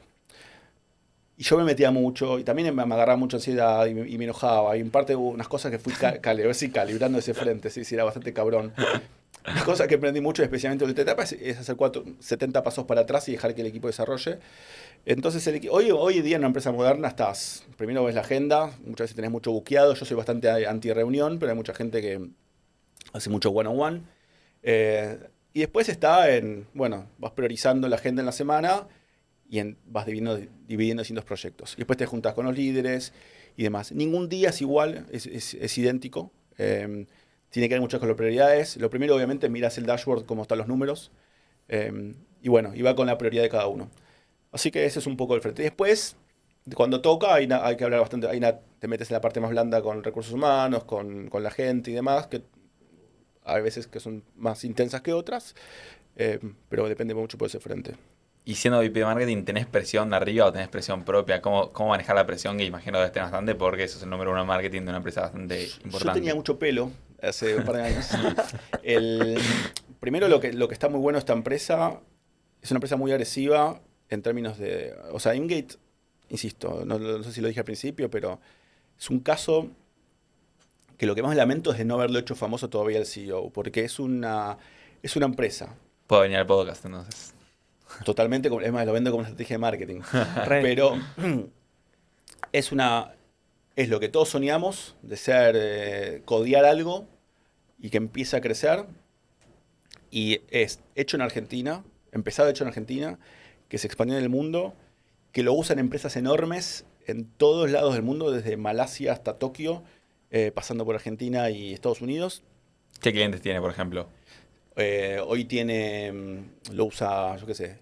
S3: Y yo me metía mucho, y también me agarraba mucha ansiedad y me enojaba. Y en parte hubo unas cosas que fui calibrando ese frente, sí, era bastante cabrón. Las cosas que aprendí mucho, especialmente en esta etapa, es hacer 70 pasos para atrás y dejar que el equipo desarrolle. Entonces, hoy en día en una empresa moderna primero ves la agenda, muchas veces tenés mucho buqueado. Yo soy bastante anti-reunión, pero hay mucha gente que hace mucho one-on-one. Y después vas priorizando la agenda en la semana y vas dividiendo distintos proyectos. Y después te juntas con los líderes y demás. Ningún día es igual, es idéntico. Tiene que ver mucho con las prioridades. Lo primero, obviamente, miras el dashboard, cómo están los números. Y va con la prioridad de cada uno. Así que ese es un poco el frente. Y después, cuando toca, hay que hablar bastante. Te metes en la parte más blanda con recursos humanos, con la gente y demás, que hay veces que son más intensas que otras, pero depende mucho por ese frente.
S2: Y siendo VP de marketing, ¿tenés presión de arriba o tenés presión propia? ¿Cómo manejar la presión? Que imagino debes tener bastante porque eso es el número uno de marketing de una empresa bastante importante.
S3: Yo tenía mucho pelo hace un par de años. Primero, lo que está muy bueno de esta empresa, es una empresa muy agresiva en términos de... InGate, insisto, no sé si lo dije al principio, pero es un caso que lo que más lamento es de no haberlo hecho famoso todavía el CEO, porque es una empresa.
S2: Puedo venir al podcast entonces.
S3: Totalmente, es más, lo vendo como una estrategia de marketing.
S1: Re.
S3: Pero es lo que todos soñamos, de codear algo y que empiece a crecer. Y es hecho en Argentina, empezado hecho en Argentina, que se expandió en el mundo, que lo usan empresas enormes en todos lados del mundo, desde Malasia hasta Tokio, pasando por Argentina y Estados Unidos.
S2: ¿Qué clientes tiene, por ejemplo?
S3: Hoy lo usa, yo qué sé,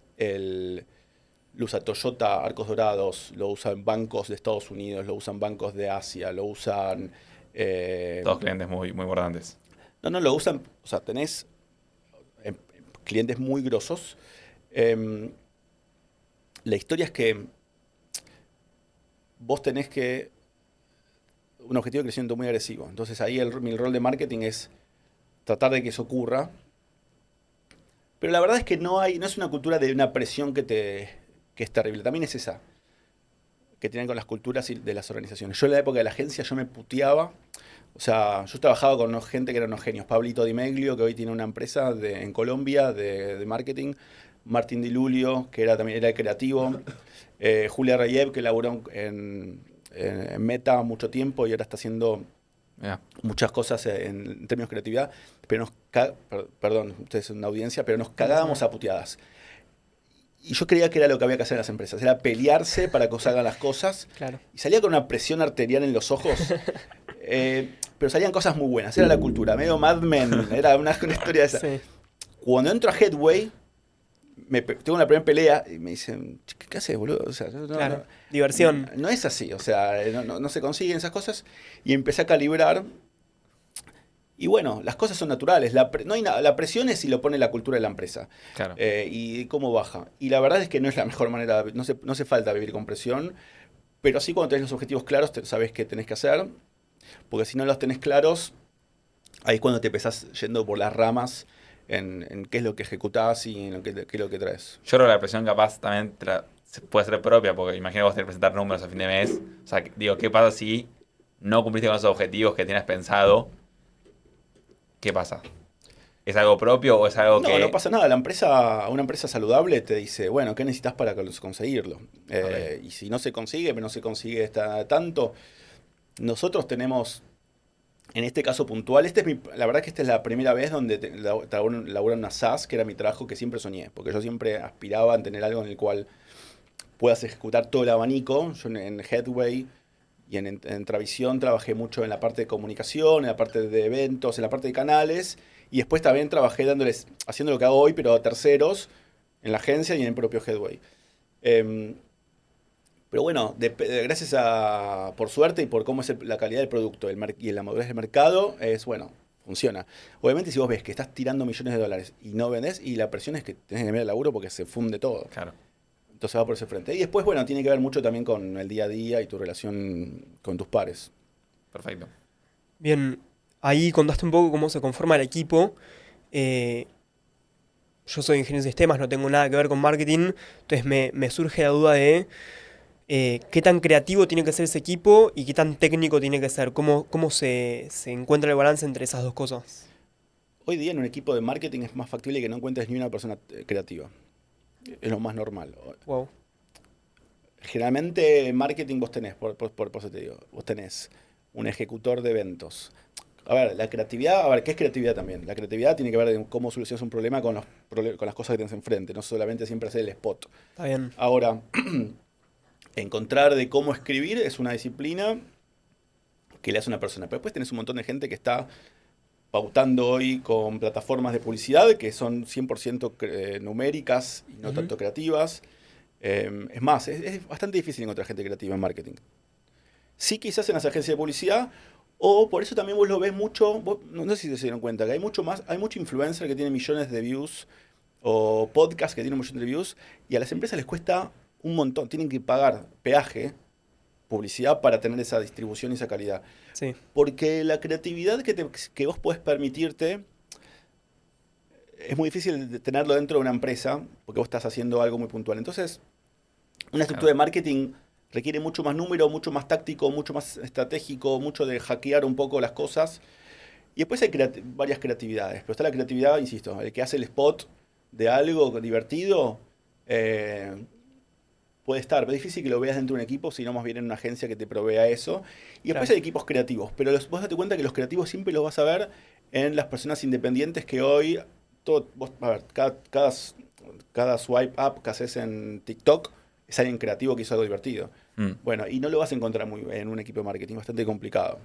S3: lo usa Toyota Arcos Dorados, lo usan bancos de Estados Unidos, lo usan bancos de Asia, lo usan...
S2: Todos clientes muy, muy importantes.
S3: No, lo usan, o sea, tenés clientes muy grosos. La historia es que vos tenés un objetivo de crecimiento muy agresivo. Entonces ahí mi rol de marketing es tratar de que eso ocurra. Pero la verdad es que no es una cultura de una presión que es terrible. También es esa que tienen con las culturas de las organizaciones. Yo en la época de la agencia yo me puteaba. O sea, yo trabajaba con gente que eran unos genios. Pablito Di Meglio, que hoy tiene una empresa en Colombia de marketing. Martín Di Lulio, que también era el creativo. Julia Reyev, que laburó en Meta mucho tiempo y ahora está haciendo muchas cosas en términos de creatividad. Pero perdón, ustedes son una audiencia, pero nos cagábamos a puteadas. Y yo creía que era lo que había que hacer en las empresas, era pelearse para que se hagan las cosas.
S1: Claro.
S3: Y salía con una presión arterial en los ojos. Pero salían cosas muy buenas, era la cultura, medio Mad Men, era una historia de esa. Sí. Cuando entro a Headway, tengo una primera pelea y me dicen, ¿qué haces, boludo? O sea,
S1: claro, diversión.
S3: No es así, o sea, no se consiguen esas cosas. Y empecé a calibrar. Y bueno, las cosas son naturales. La presión es si lo pone la cultura de la empresa.
S2: Claro.
S3: Y cómo baja. Y la verdad es que no es la mejor manera, no hace falta vivir con presión. Pero sí cuando tenés los objetivos claros, sabés qué tenés que hacer. Porque si no los tenés claros, ahí es cuando te empezás yendo por las ramas en qué es lo que ejecutás y en qué es lo que traes.
S2: Yo creo que la presión capaz también puede ser propia, porque imagino vos tenés que presentar números a fin de mes. O sea, digo, ¿qué pasa si no cumpliste con esos objetivos que tienes pensado? ¿Qué pasa? ¿Es algo propio o es algo que...?
S3: No pasa nada. Una empresa saludable te dice, bueno, ¿qué necesitas para conseguirlo? Okay. Y si no se consigue, pero no se consigue tanto... Nosotros tenemos, en este caso puntual, la verdad que esta es la primera vez donde laburo en una SaaS, que era mi trabajo que siempre soñé, porque yo siempre aspiraba a tener algo en el cual puedas ejecutar todo el abanico. Yo en Headway y en Travisión trabajé mucho en la parte de comunicación, en la parte de eventos, en la parte de canales, y después también trabajé haciendo lo que hago hoy, pero a terceros, en la agencia y en el propio Headway. Pero bueno, gracias por suerte y por cómo es la calidad del producto y la madurez del mercado, funciona. Obviamente si vos ves que estás tirando millones de dólares y no vendés, y la presión es que tenés que cambiar el laburo porque se funde todo.
S2: Claro.
S3: Entonces va por ese frente. Y después, tiene que ver mucho también con el día a día y tu relación con tus pares.
S2: Perfecto.
S1: Bien, ahí contaste un poco cómo se conforma el equipo. Yo soy ingeniero de sistemas, no tengo nada que ver con marketing, entonces me surge la duda de... ¿qué tan creativo tiene que ser ese equipo y qué tan técnico tiene que ser? ¿Cómo se encuentra el balance entre esas dos cosas?
S3: Hoy día en un equipo de marketing es más factible que no encuentres ni una persona creativa. Es lo más normal.
S1: Wow.
S3: Generalmente en marketing vos tenés, por eso te digo, vos tenés un ejecutor de eventos. A ver, la creatividad, ¿qué es creatividad también? La creatividad tiene que ver con cómo solucionas un problema con las cosas que tenés enfrente, no solamente siempre hacer el spot.
S1: Está bien.
S3: Ahora... Encontrar de cómo escribir es una disciplina que le hace una persona. Pero después tenés un montón de gente que está pautando hoy con plataformas de publicidad que son 100% numéricas y no tanto creativas. Es más, es bastante difícil encontrar gente creativa en marketing. Sí, quizás en las agencias de publicidad, o por eso también vos lo ves mucho, no sé si se dieron cuenta, que hay mucho influencer que tiene millones de views, o podcast que tienen millones de views, y a las empresas les cuesta... un montón, tienen que pagar peaje, publicidad para tener esa distribución y esa calidad.
S1: Sí.
S3: Porque la creatividad que vos podés permitirte es muy difícil de tenerlo dentro de una empresa porque vos estás haciendo algo muy puntual. Entonces, una estructura de marketing requiere mucho más número, mucho más táctico, mucho más estratégico, mucho de hackear un poco las cosas. Y después hay varias creatividades. Pero está la creatividad, insisto, el que hace el spot de algo divertido. puede estar, pero es difícil que lo veas dentro de un equipo, sino más bien en una agencia que te provea eso. Y después
S1: Claro.
S3: hay equipos creativos, pero vos date cuenta que los creativos siempre los vas a ver en las personas independientes que hoy, a ver, cada swipe up que haces en TikTok es alguien creativo que hizo algo divertido. Bueno, y no lo vas a encontrar en un equipo de marketing, bastante complicado.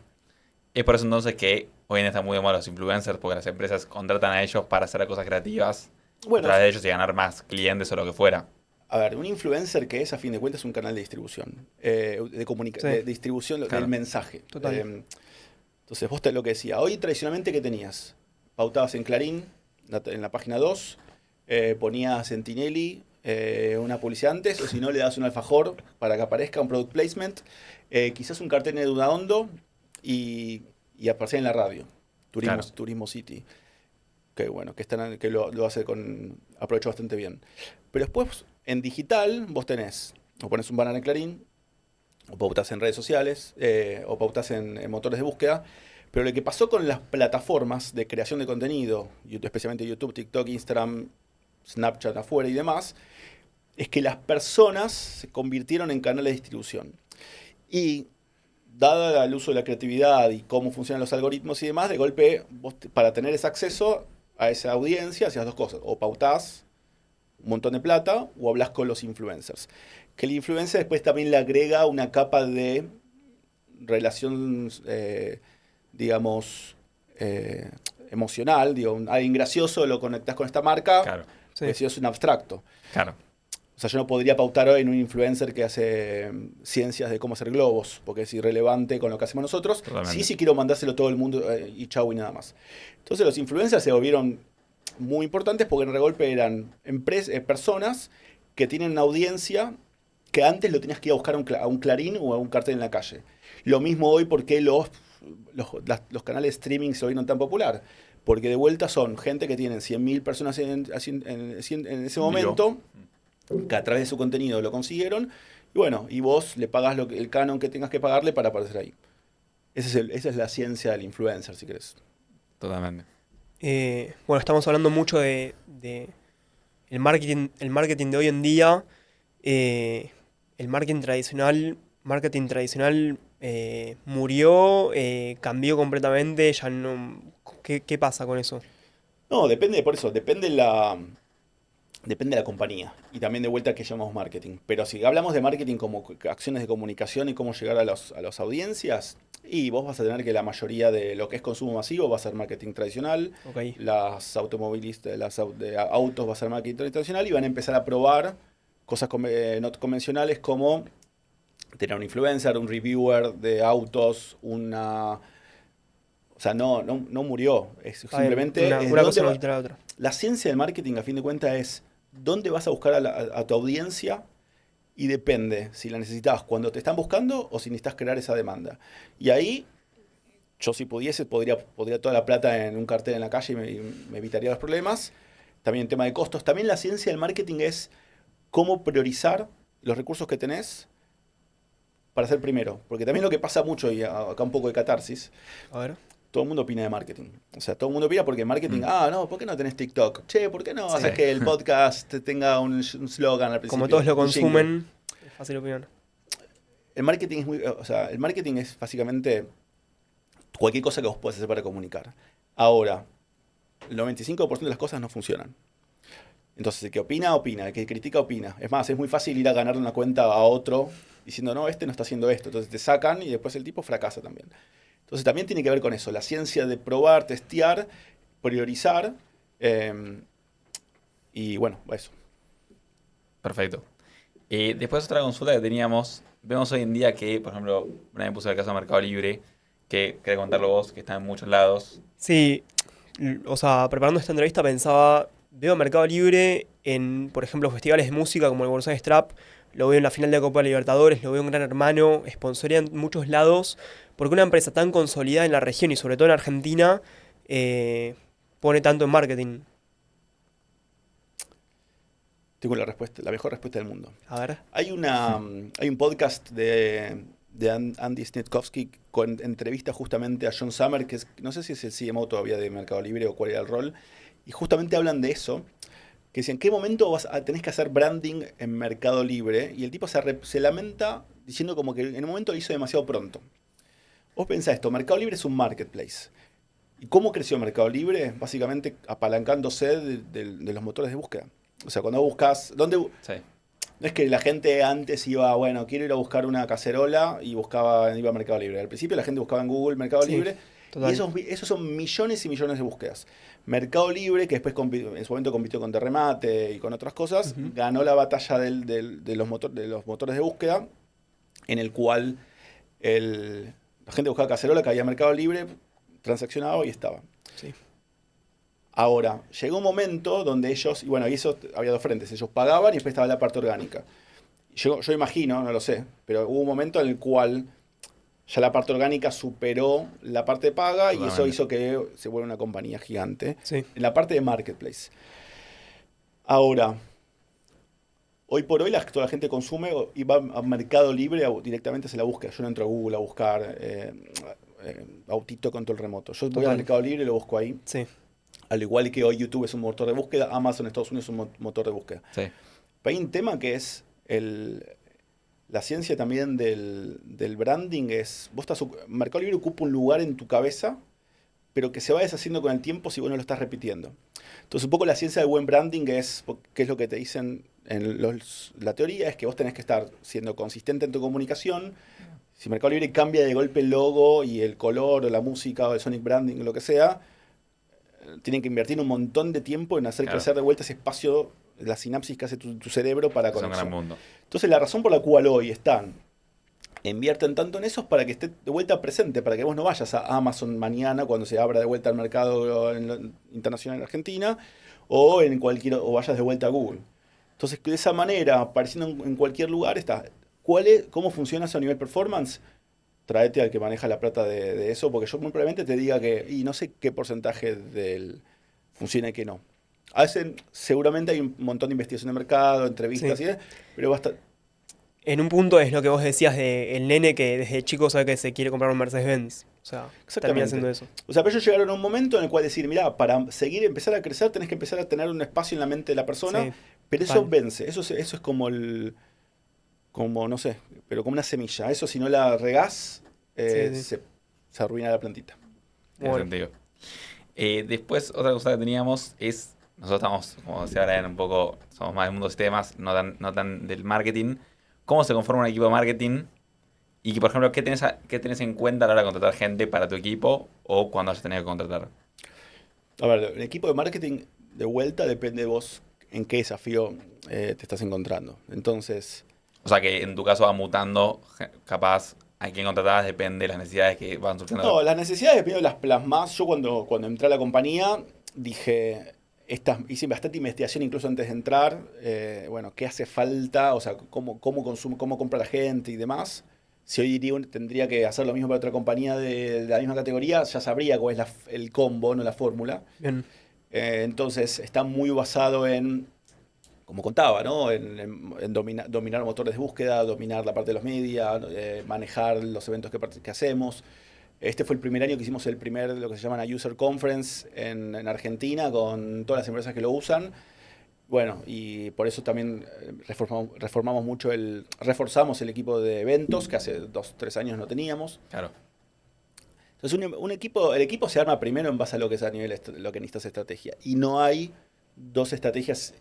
S2: Es por eso entonces que hoy en día están muy de moda los influencers, porque las empresas contratan a ellos para hacer cosas creativas
S3: Bueno,
S2: a través de ellos y ganar más clientes o lo que fuera.
S3: a ver, un influencer que es, a fin de cuentas, un canal de distribución,
S1: Sí.
S3: de distribución
S2: Claro.
S3: del mensaje.
S1: Total.
S3: Entonces, vos lo que decía, hoy tradicionalmente, ¿qué tenías? Pautabas en Clarín, en la página 2, ponías en Tinelli una publicidad antes, o si no, le das un alfajor para que aparezca un product placement, quizás un cartel de Udaondo y aparecer en la radio,
S2: Claro.
S3: Turismo City. Que bueno, que lo hace con aprovecho bastante bien. Pero después, en digital, vos tenés, o pones un banner en Clarín, o pautás en redes sociales, o pautás en motores de búsqueda. Pero lo que pasó con las plataformas de creación de contenido, especialmente YouTube, TikTok, Instagram, Snapchat afuera y demás, es que las personas se convirtieron en canales de distribución. Y dada el uso de la creatividad y cómo funcionan los algoritmos y demás, de golpe, vos para tener ese acceso a esa audiencia, hacías dos cosas. O pautás un montón de plata o hablas con los influencers. Que el influencer después también le agrega una capa de relación, digamos, emocional. Digo, alguien gracioso lo conectás con esta marca,
S2: Claro,
S1: Sí.
S3: pues si es un abstracto.
S2: claro.
S3: O sea, yo no podría pautar hoy en un influencer que hace ciencias de cómo hacer globos, porque es irrelevante con lo que hacemos nosotros.
S2: Totalmente.
S3: Sí quiero mandárselo a todo el mundo y chau y nada más. Entonces los influencers se volvieron muy importantes porque en regolpe eran personas que tienen una audiencia que antes lo tenías que ir a buscar a un Clarín o a un cartel en la calle. Lo mismo hoy porque los canales de streaming se volvieron tan popular. Porque de vuelta son gente que tienen 100.000 personas en ese momento, que a través de su contenido lo consiguieron, y bueno, y vos le pagás el canon que tengas que pagarle para aparecer ahí. Esa es la ciencia del influencer, si querés.
S2: Totalmente.
S1: Bueno, estamos hablando mucho de el marketing de hoy en día. El marketing tradicional murió, cambió completamente, ya no. ¿Qué pasa con eso?
S3: No, depende, por eso, depende de la compañía y también de vuelta que llamamos marketing. Pero si hablamos de marketing como acciones de comunicación y cómo llegar a las audiencias, y vos vas a tener que la mayoría de lo que es consumo masivo va a ser marketing tradicional,
S1: Ok.
S3: las automovilistas, de autos va a ser marketing tradicional y van a empezar a probar cosas no convencionales como tener un influencer, un reviewer de autos, o sea, no murió. Es
S1: Está bien,
S3: simplemente
S1: una
S3: es
S1: cosa no quita la otra.
S3: la ciencia del marketing, a fin de cuentas, es dónde vas a buscar a tu audiencia y depende si la necesitas cuando te están buscando o si necesitas crear esa demanda. Y ahí, yo si pudiese, podría toda la plata en un cartel en la calle y me evitaría los problemas. También el tema de costos. También la ciencia del marketing es cómo priorizar los recursos que tenés para ser primero. Porque también lo que pasa mucho, y acá un poco de catarsis,
S1: A ver.
S3: todo el mundo opina de marketing. O sea, todo el mundo opina porque marketing, no, ¿por qué no tenés TikTok? Che, ¿por qué no
S2: Sí.
S3: haces que el podcast tenga un slogan al principio?
S1: Como todos lo
S3: un jingle?
S1: consumen, es fácil opinar.
S3: El marketing el marketing es básicamente cualquier cosa que vos puedas hacer para comunicar. Ahora, el 95% de las cosas no funcionan. Entonces, el que opina, opina. El que critica, opina. Es más, es muy fácil ir a ganar una cuenta a otro diciendo, no, este no está haciendo esto. Entonces te sacan y después el tipo fracasa también. Entonces también tiene que ver con eso, la ciencia de probar, testear, priorizar y bueno, eso.
S2: Perfecto. Después otra consulta que teníamos, vemos hoy en día que, por ejemplo, una vez puse el caso de Mercado Libre, que querés contarlo vos, que está en muchos lados.
S1: Sí, o sea, preparando esta entrevista pensaba, veo Mercado Libre en, por ejemplo, festivales de música como el Buenos Aires Trap, lo veo en la final de Copa Libertadores, lo veo en Gran Hermano, sponsorea en muchos lados, porque una empresa tan consolidada en la región y sobre todo en Argentina pone tanto en marketing.
S3: Tengo la mejor respuesta del mundo.
S1: A ver.
S3: Hay un podcast de Andy Snitkovsky con entrevista justamente a John Summer, que no sé si es el CMO todavía de Mercado Libre o cuál era el rol, y justamente hablan de eso, que decía, ¿en qué momento tenés que hacer branding en Mercado Libre? Y el tipo se lamenta diciendo como que en un momento lo hizo demasiado pronto. Vos pensás esto, Mercado Libre es un marketplace. ¿Y cómo creció Mercado Libre? Básicamente apalancándose de los motores de búsqueda. O sea, cuando buscas...
S2: Sí.
S3: No es que la gente antes iba, bueno, quiero ir a buscar una cacerola y iba a Mercado Libre. Al principio la gente buscaba en Google Mercado
S1: Sí,
S3: Libre
S1: total.
S3: y esos son millones y millones de búsquedas. Mercado Libre, que después en su momento compitió con Terremate y con otras cosas, ganó la batalla de los motores de búsqueda, en el cual la gente buscaba cacerola, caía a Mercado Libre, transaccionaba y estaba.
S1: Sí.
S3: Ahora, llegó un momento donde ellos, y bueno, y eso había dos frentes, ellos pagaban y después estaba la parte orgánica. Yo imagino, no lo sé, pero hubo un momento en el cual ya la parte orgánica superó la parte paga y eso
S2: Totalmente.
S3: hizo que se vuelva una compañía gigante.
S1: Sí.
S3: En la parte de marketplace. Ahora, hoy por hoy toda la gente consume y va a Mercado Libre directamente se la busca. Yo no entro a Google a buscar autito control remoto. Yo voy a
S1: Total.
S3: Mercado Libre y lo busco ahí.
S1: Sí.
S3: Al igual que hoy YouTube es un motor de búsqueda, Amazon en Estados Unidos es un motor de búsqueda.
S2: Sí.
S3: Pero hay un tema que es la ciencia también del branding. Mercado Libre ocupa un lugar en tu cabeza, pero que se va deshaciendo con el tiempo si vos no lo estás repitiendo. Entonces un poco la ciencia del buen branding es, ¿qué es lo que te dicen la teoría? Es que vos tenés que estar siendo consistente en tu comunicación. Si Mercado Libre cambia de golpe el logo y el color o la música o el sonic branding o lo que sea, tienen que invertir un montón de tiempo en hacer crecer de vuelta ese espacio, la sinapsis que hace tu cerebro para
S2: Es un
S3: conexión.
S2: gran mundo.
S3: Entonces la razón por la cual hoy invierten tanto en eso es para que esté de vuelta presente, para que vos no vayas a Amazon mañana cuando se abra de vuelta el mercado internacional en Argentina o vayas de vuelta a Google. Entonces de esa manera, apareciendo en cualquier lugar, ¿cómo funciona eso a nivel performance? Traete al que maneja la plata de eso, porque yo muy probablemente te diga y no sé qué porcentaje funciona y qué no. A veces seguramente hay un montón de investigación de mercado, entrevistas
S1: Sí.
S3: y pero basta.
S1: En un punto es lo que vos decías del nene que desde chico sabe que se quiere comprar un Mercedes-Benz. O sea, termina haciendo eso.
S3: O sea, pero ellos llegaron a un momento en el cual decir, mira, para empezar a crecer tenés que empezar a tener un espacio en la mente de la persona,
S1: Sí,
S3: pero eso
S1: total.
S3: vence, eso es como no sé, pero como una semilla. Eso si no la regás,
S1: Sí.
S3: se arruina la plantita.
S2: Tiene
S1: Bueno.
S2: sentido. Después, otra cosa que teníamos es, nosotros estamos, como decía Brian, un poco, somos más del mundo de sistemas, no tan del marketing. ¿Cómo se conforma un equipo de marketing? Y, por ejemplo, ¿qué tenés en cuenta a la hora de contratar gente para tu equipo o cuando hayas tenido que contratar?
S3: A ver, el equipo de marketing de vuelta depende de vos en qué desafío te estás encontrando. Entonces,
S2: O sea, que en tu caso va mutando, capaz, a quién contratás depende de las necesidades que van surgiendo.
S3: no, las necesidades primero las plasmás. Yo cuando entré a la compañía dije, hice bastante investigación incluso antes de entrar. Bueno, qué hace falta, o sea, cómo consume, cómo compra la gente y demás. Si hoy tendría que hacer lo mismo para otra compañía de la misma categoría, ya sabría cuál es el combo, no la fórmula.
S1: Bien.
S3: Entonces está muy basado en, como contaba, ¿no? en dominar motores de búsqueda, dominar la parte de los medios, manejar los eventos que hacemos. Este fue el primer año que hicimos lo que se llama una User Conference en Argentina con todas las empresas que lo usan. Bueno, y por eso también reforzamos el equipo de eventos que hace 2-3 años no teníamos.
S2: Claro.
S3: Entonces el equipo se arma primero en base a lo que es a nivel lo que necesitas estrategia. Y no hay dos estrategias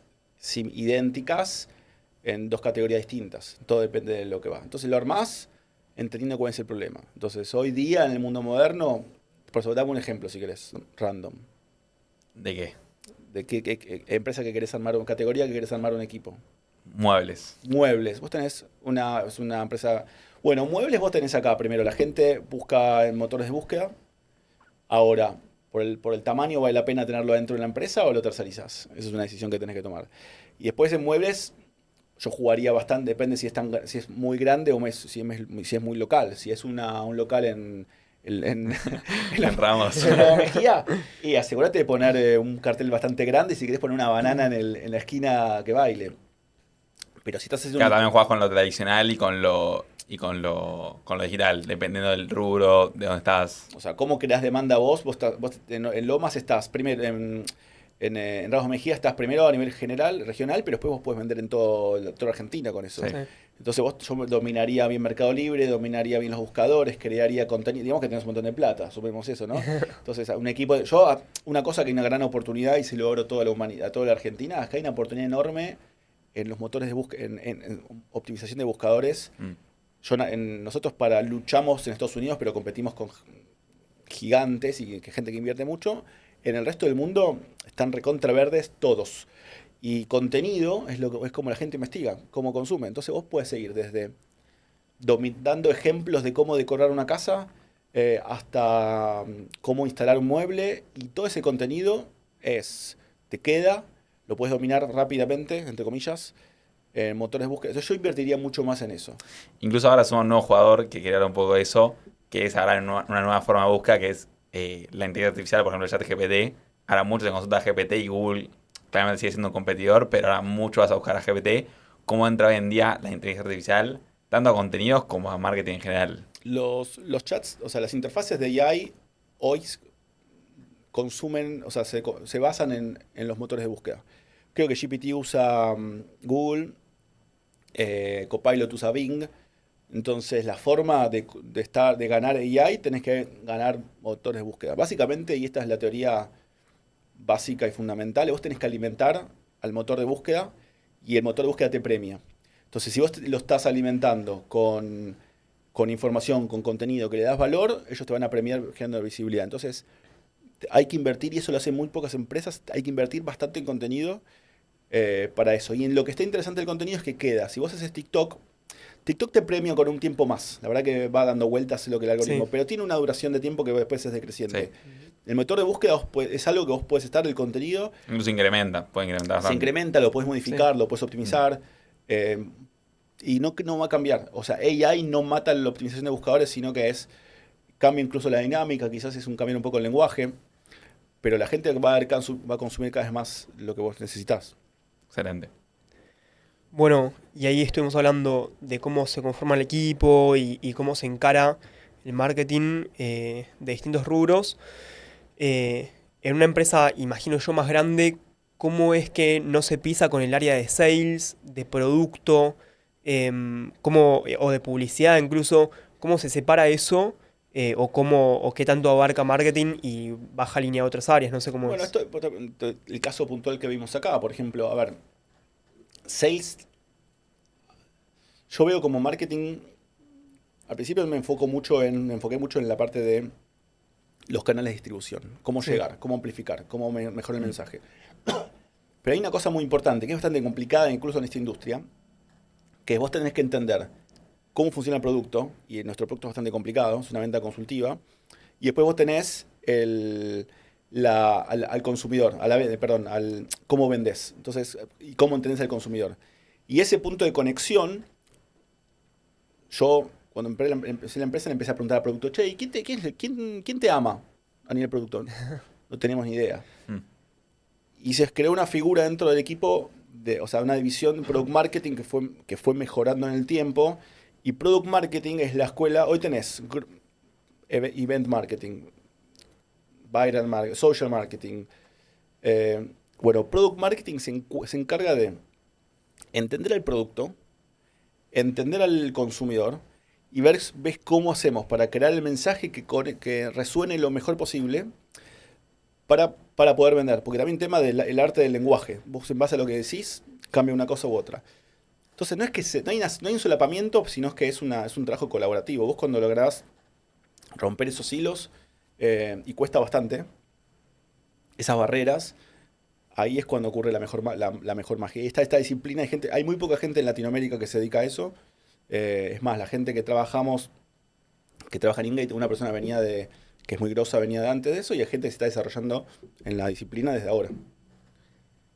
S3: idénticas en dos categorías distintas. Todo depende de lo que va. Entonces lo armás entendiendo cuál es el problema. Entonces hoy día en el mundo moderno, por eso dame un ejemplo si querés, random.
S2: ¿De qué?
S3: ¿De qué empresa que querés armar, categoría que querés armar un equipo?
S2: Muebles.
S3: Muebles. Vos tenés es una empresa... Bueno, muebles vos tenés acá primero. La gente busca en motores de búsqueda. Ahora, por el tamaño, ¿vale la pena tenerlo dentro de la empresa o lo tercerizás? Esa es una decisión que tenés que tomar. Y después en muebles, yo jugaría bastante, depende si es muy grande o si es muy local. Si es un local en
S2: Ramos.
S3: en la Mejía, y asegúrate de poner un cartel bastante grande y si querés poner una banana en la esquina que baile. Pero si estás haciendo
S2: Claro, también jugás con lo tradicional y con lo digital, dependiendo del rubro, de dónde estás.
S3: O sea, ¿cómo creás demanda vos? Vos en Lomas estás primero en Ramos Mejía estás primero a nivel general, regional, pero después vos podés vender en toda Argentina con eso.
S2: Sí.
S1: Sí.
S3: Entonces yo dominaría bien Mercado Libre, dominaría bien los buscadores, crearía contenido. Digamos que tenés un montón de plata, supongamos eso, ¿no? Entonces, un equipo. Una cosa que hay una gran oportunidad y se lo abro a toda la humanidad, a toda la Argentina, es que hay una oportunidad enorme en los motores de búsqueda, en optimización de buscadores. Nosotros luchamos en Estados Unidos, pero competimos con gigantes y que gente que invierte mucho. En el resto del mundo están recontra verdes todos. Y contenido es como la gente investiga, cómo consume. Entonces vos puedes seguir desde dando ejemplos de cómo decorar una casa hasta cómo instalar un mueble. Y todo ese contenido te queda, lo puedes dominar rápidamente, entre comillas, en motores de búsqueda. Entonces yo invertiría mucho más en eso.
S2: Incluso ahora somos un nuevo jugador que quiere hablar un poco de eso, que es ahora una nueva forma de búsqueda, que es la inteligencia artificial, por ejemplo, el chat GPT. Ahora muchos se consultan a GPT y Google claramente sigue siendo un competidor, pero ahora mucho vas a buscar a GPT. ¿Cómo entra hoy en día la inteligencia artificial, tanto a contenidos como a marketing en general?
S3: Los chats, o sea, las interfaces de AI hoy consumen, o sea, se basan en los motores de búsqueda. Creo que GPT usa Google, Copilot usa Bing. Entonces, la forma de ganar AI, tenés que ganar motores de búsqueda. Básicamente, y esta es la teoría básica y fundamental, vos tenés que alimentar al motor de búsqueda y el motor de búsqueda te premia. Entonces, si vos lo estás alimentando con información, con contenido que le das valor, ellos te van a premiar generando visibilidad. Entonces, hay que invertir, y eso lo hacen muy pocas empresas, hay que invertir bastante en contenido para eso. Y en lo que está interesante del contenido es que queda. Si vos haces TikTok te premia con un tiempo más. La verdad que va dando vueltas lo que el algoritmo,
S1: Sí.
S3: pero tiene una duración de tiempo que después es decreciente.
S2: Sí.
S3: El motor de búsqueda es algo que vos puedes estar, el contenido
S2: Incluso pueden incrementar
S3: se
S2: bastante.
S3: incrementa, lo puedes modificar, lo puedes optimizar. Y no va a cambiar. O sea, AI no mata la optimización de buscadores, sino que cambia incluso la dinámica, quizás es un cambio un poco el lenguaje, pero la gente va a consumir cada vez más lo que vos necesitas.
S2: Excelente.
S1: Bueno, y ahí estuvimos hablando de cómo se conforma el equipo y cómo se encara el marketing de distintos rubros. En una empresa, imagino yo, más grande, ¿cómo es que no se pisa con el área de sales, de producto, o de publicidad incluso? ¿Cómo se separa eso? O qué tanto abarca marketing y baja línea a otras áreas, no sé cómo
S3: Bueno,
S1: es.
S3: el caso puntual que vimos acá, por ejemplo, a ver, sales, yo veo como marketing, al principio me enfoqué mucho en la parte de los canales de distribución, cómo
S1: Sí.
S3: llegar, cómo amplificar, cómo mejorar el mensaje. Pero hay una cosa muy importante, que es bastante complicada incluso en esta industria, que vos tenés que entender cómo funciona el producto, y nuestro producto es bastante complicado, es una venta consultiva, y después vos tenés al consumidor, cómo vendés, entonces, y cómo entendés al consumidor. Y ese punto de conexión, yo cuando empecé la empresa le empecé a preguntar al producto, che, ¿y quién te ama a nivel producto? No tenemos ni idea. Y se creó una figura dentro del equipo, o sea, una división de Product Marketing que fue mejorando en el tiempo. Y Product Marketing es la escuela, hoy tenés Event Marketing, Viral Marketing, Social Marketing. Bueno, Product Marketing se encarga de entender el producto, entender al consumidor y ves cómo hacemos para crear el mensaje que resuene lo mejor posible para poder vender. Porque también tema del arte del lenguaje. Vos en base a lo que decís, cambia una cosa u otra. Entonces no es que no hay un solapamiento, sino que es un trabajo colaborativo. Vos cuando lográs romper esos hilos, y cuesta bastante, esas barreras, ahí es cuando ocurre la mejor magia. Y esta disciplina, hay muy poca gente en Latinoamérica que se dedica a eso. Es más, la gente que trabaja en Ingate, una persona que es muy grosa, venía de antes de eso, y hay gente que se está desarrollando en la disciplina desde ahora.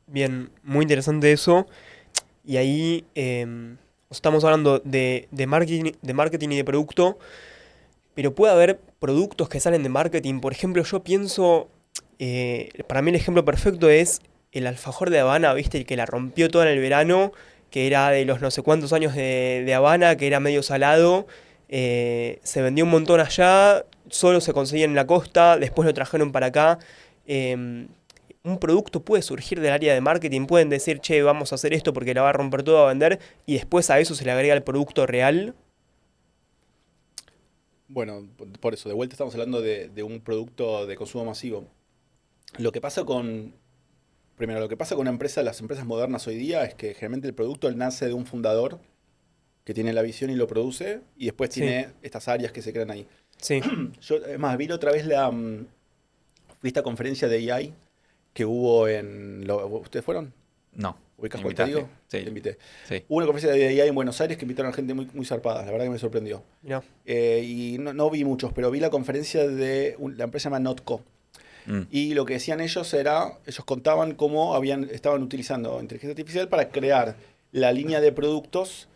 S1: Bien, muy interesante eso. Y ahí estamos hablando de marketing y de producto, pero puede haber productos que salen de marketing. Por ejemplo, yo pienso, para mí el ejemplo perfecto es el alfajor de Habana, ¿viste? El que la rompió toda en el verano, que era de los no sé cuántos años de Habana, que era medio salado. Se vendió un montón allá, solo se conseguía en la costa, después lo trajeron para acá. un producto puede surgir del área de marketing, pueden decir, che, vamos a hacer esto porque la va a romper todo a vender, y después a eso se le agrega el producto real.
S3: Bueno, por eso, de vuelta estamos hablando de un producto de consumo masivo. Lo que pasa con, primero, lo que pasa con las empresas modernas hoy día es que generalmente el producto nace de un fundador que tiene la visión y lo produce, y después
S1: Sí.
S3: tiene estas áreas que se crean ahí.
S1: Sí,
S3: Yo, es más, vi la otra vez fui a esta conferencia de AI que hubo ¿ustedes fueron?
S2: No.
S3: ¿Ubicás
S2: ¿Me
S3: cuál te
S2: invitaste?
S3: digo?
S2: Sí.
S3: Te invité.
S2: Sí.
S3: Hubo una conferencia de AI en Buenos Aires que invitaron a gente muy, muy zarpada, la verdad que me sorprendió.
S1: mirá.
S3: Y no vi muchos, pero vi la conferencia de la empresa llama Notco.
S2: Mm.
S3: Y lo que decían ellos contaban cómo estaban utilizando inteligencia artificial para crear la línea de productos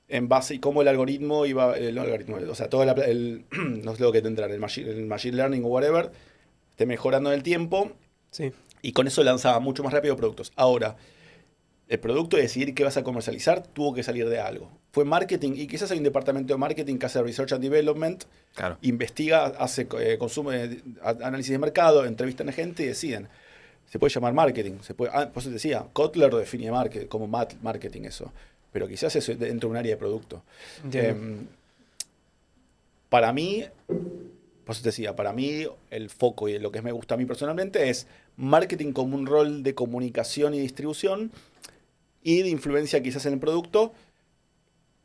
S3: en base y cómo el algoritmo iba, no el algoritmo, o sea, todo no sé lo que tendrán, el machine learning o whatever, esté mejorando en el tiempo
S1: Sí,
S3: y con eso lanzaba mucho más rápido productos. Ahora, el producto de decidir qué vas a comercializar tuvo que salir de algo. Fue marketing, y quizás hay un departamento de marketing que hace research and development,
S2: Claro.
S3: investiga, hace análisis de mercado, entrevistan a gente y deciden. Se puede llamar marketing. Por eso te decía, Kotler lo define como marketing eso. Pero quizás eso dentro de un área de producto.
S1: entiendo.
S3: Para mí, por eso te decía, para mí el foco y lo que me gusta a mí personalmente es marketing como un rol de comunicación y distribución y de influencia quizás en el producto,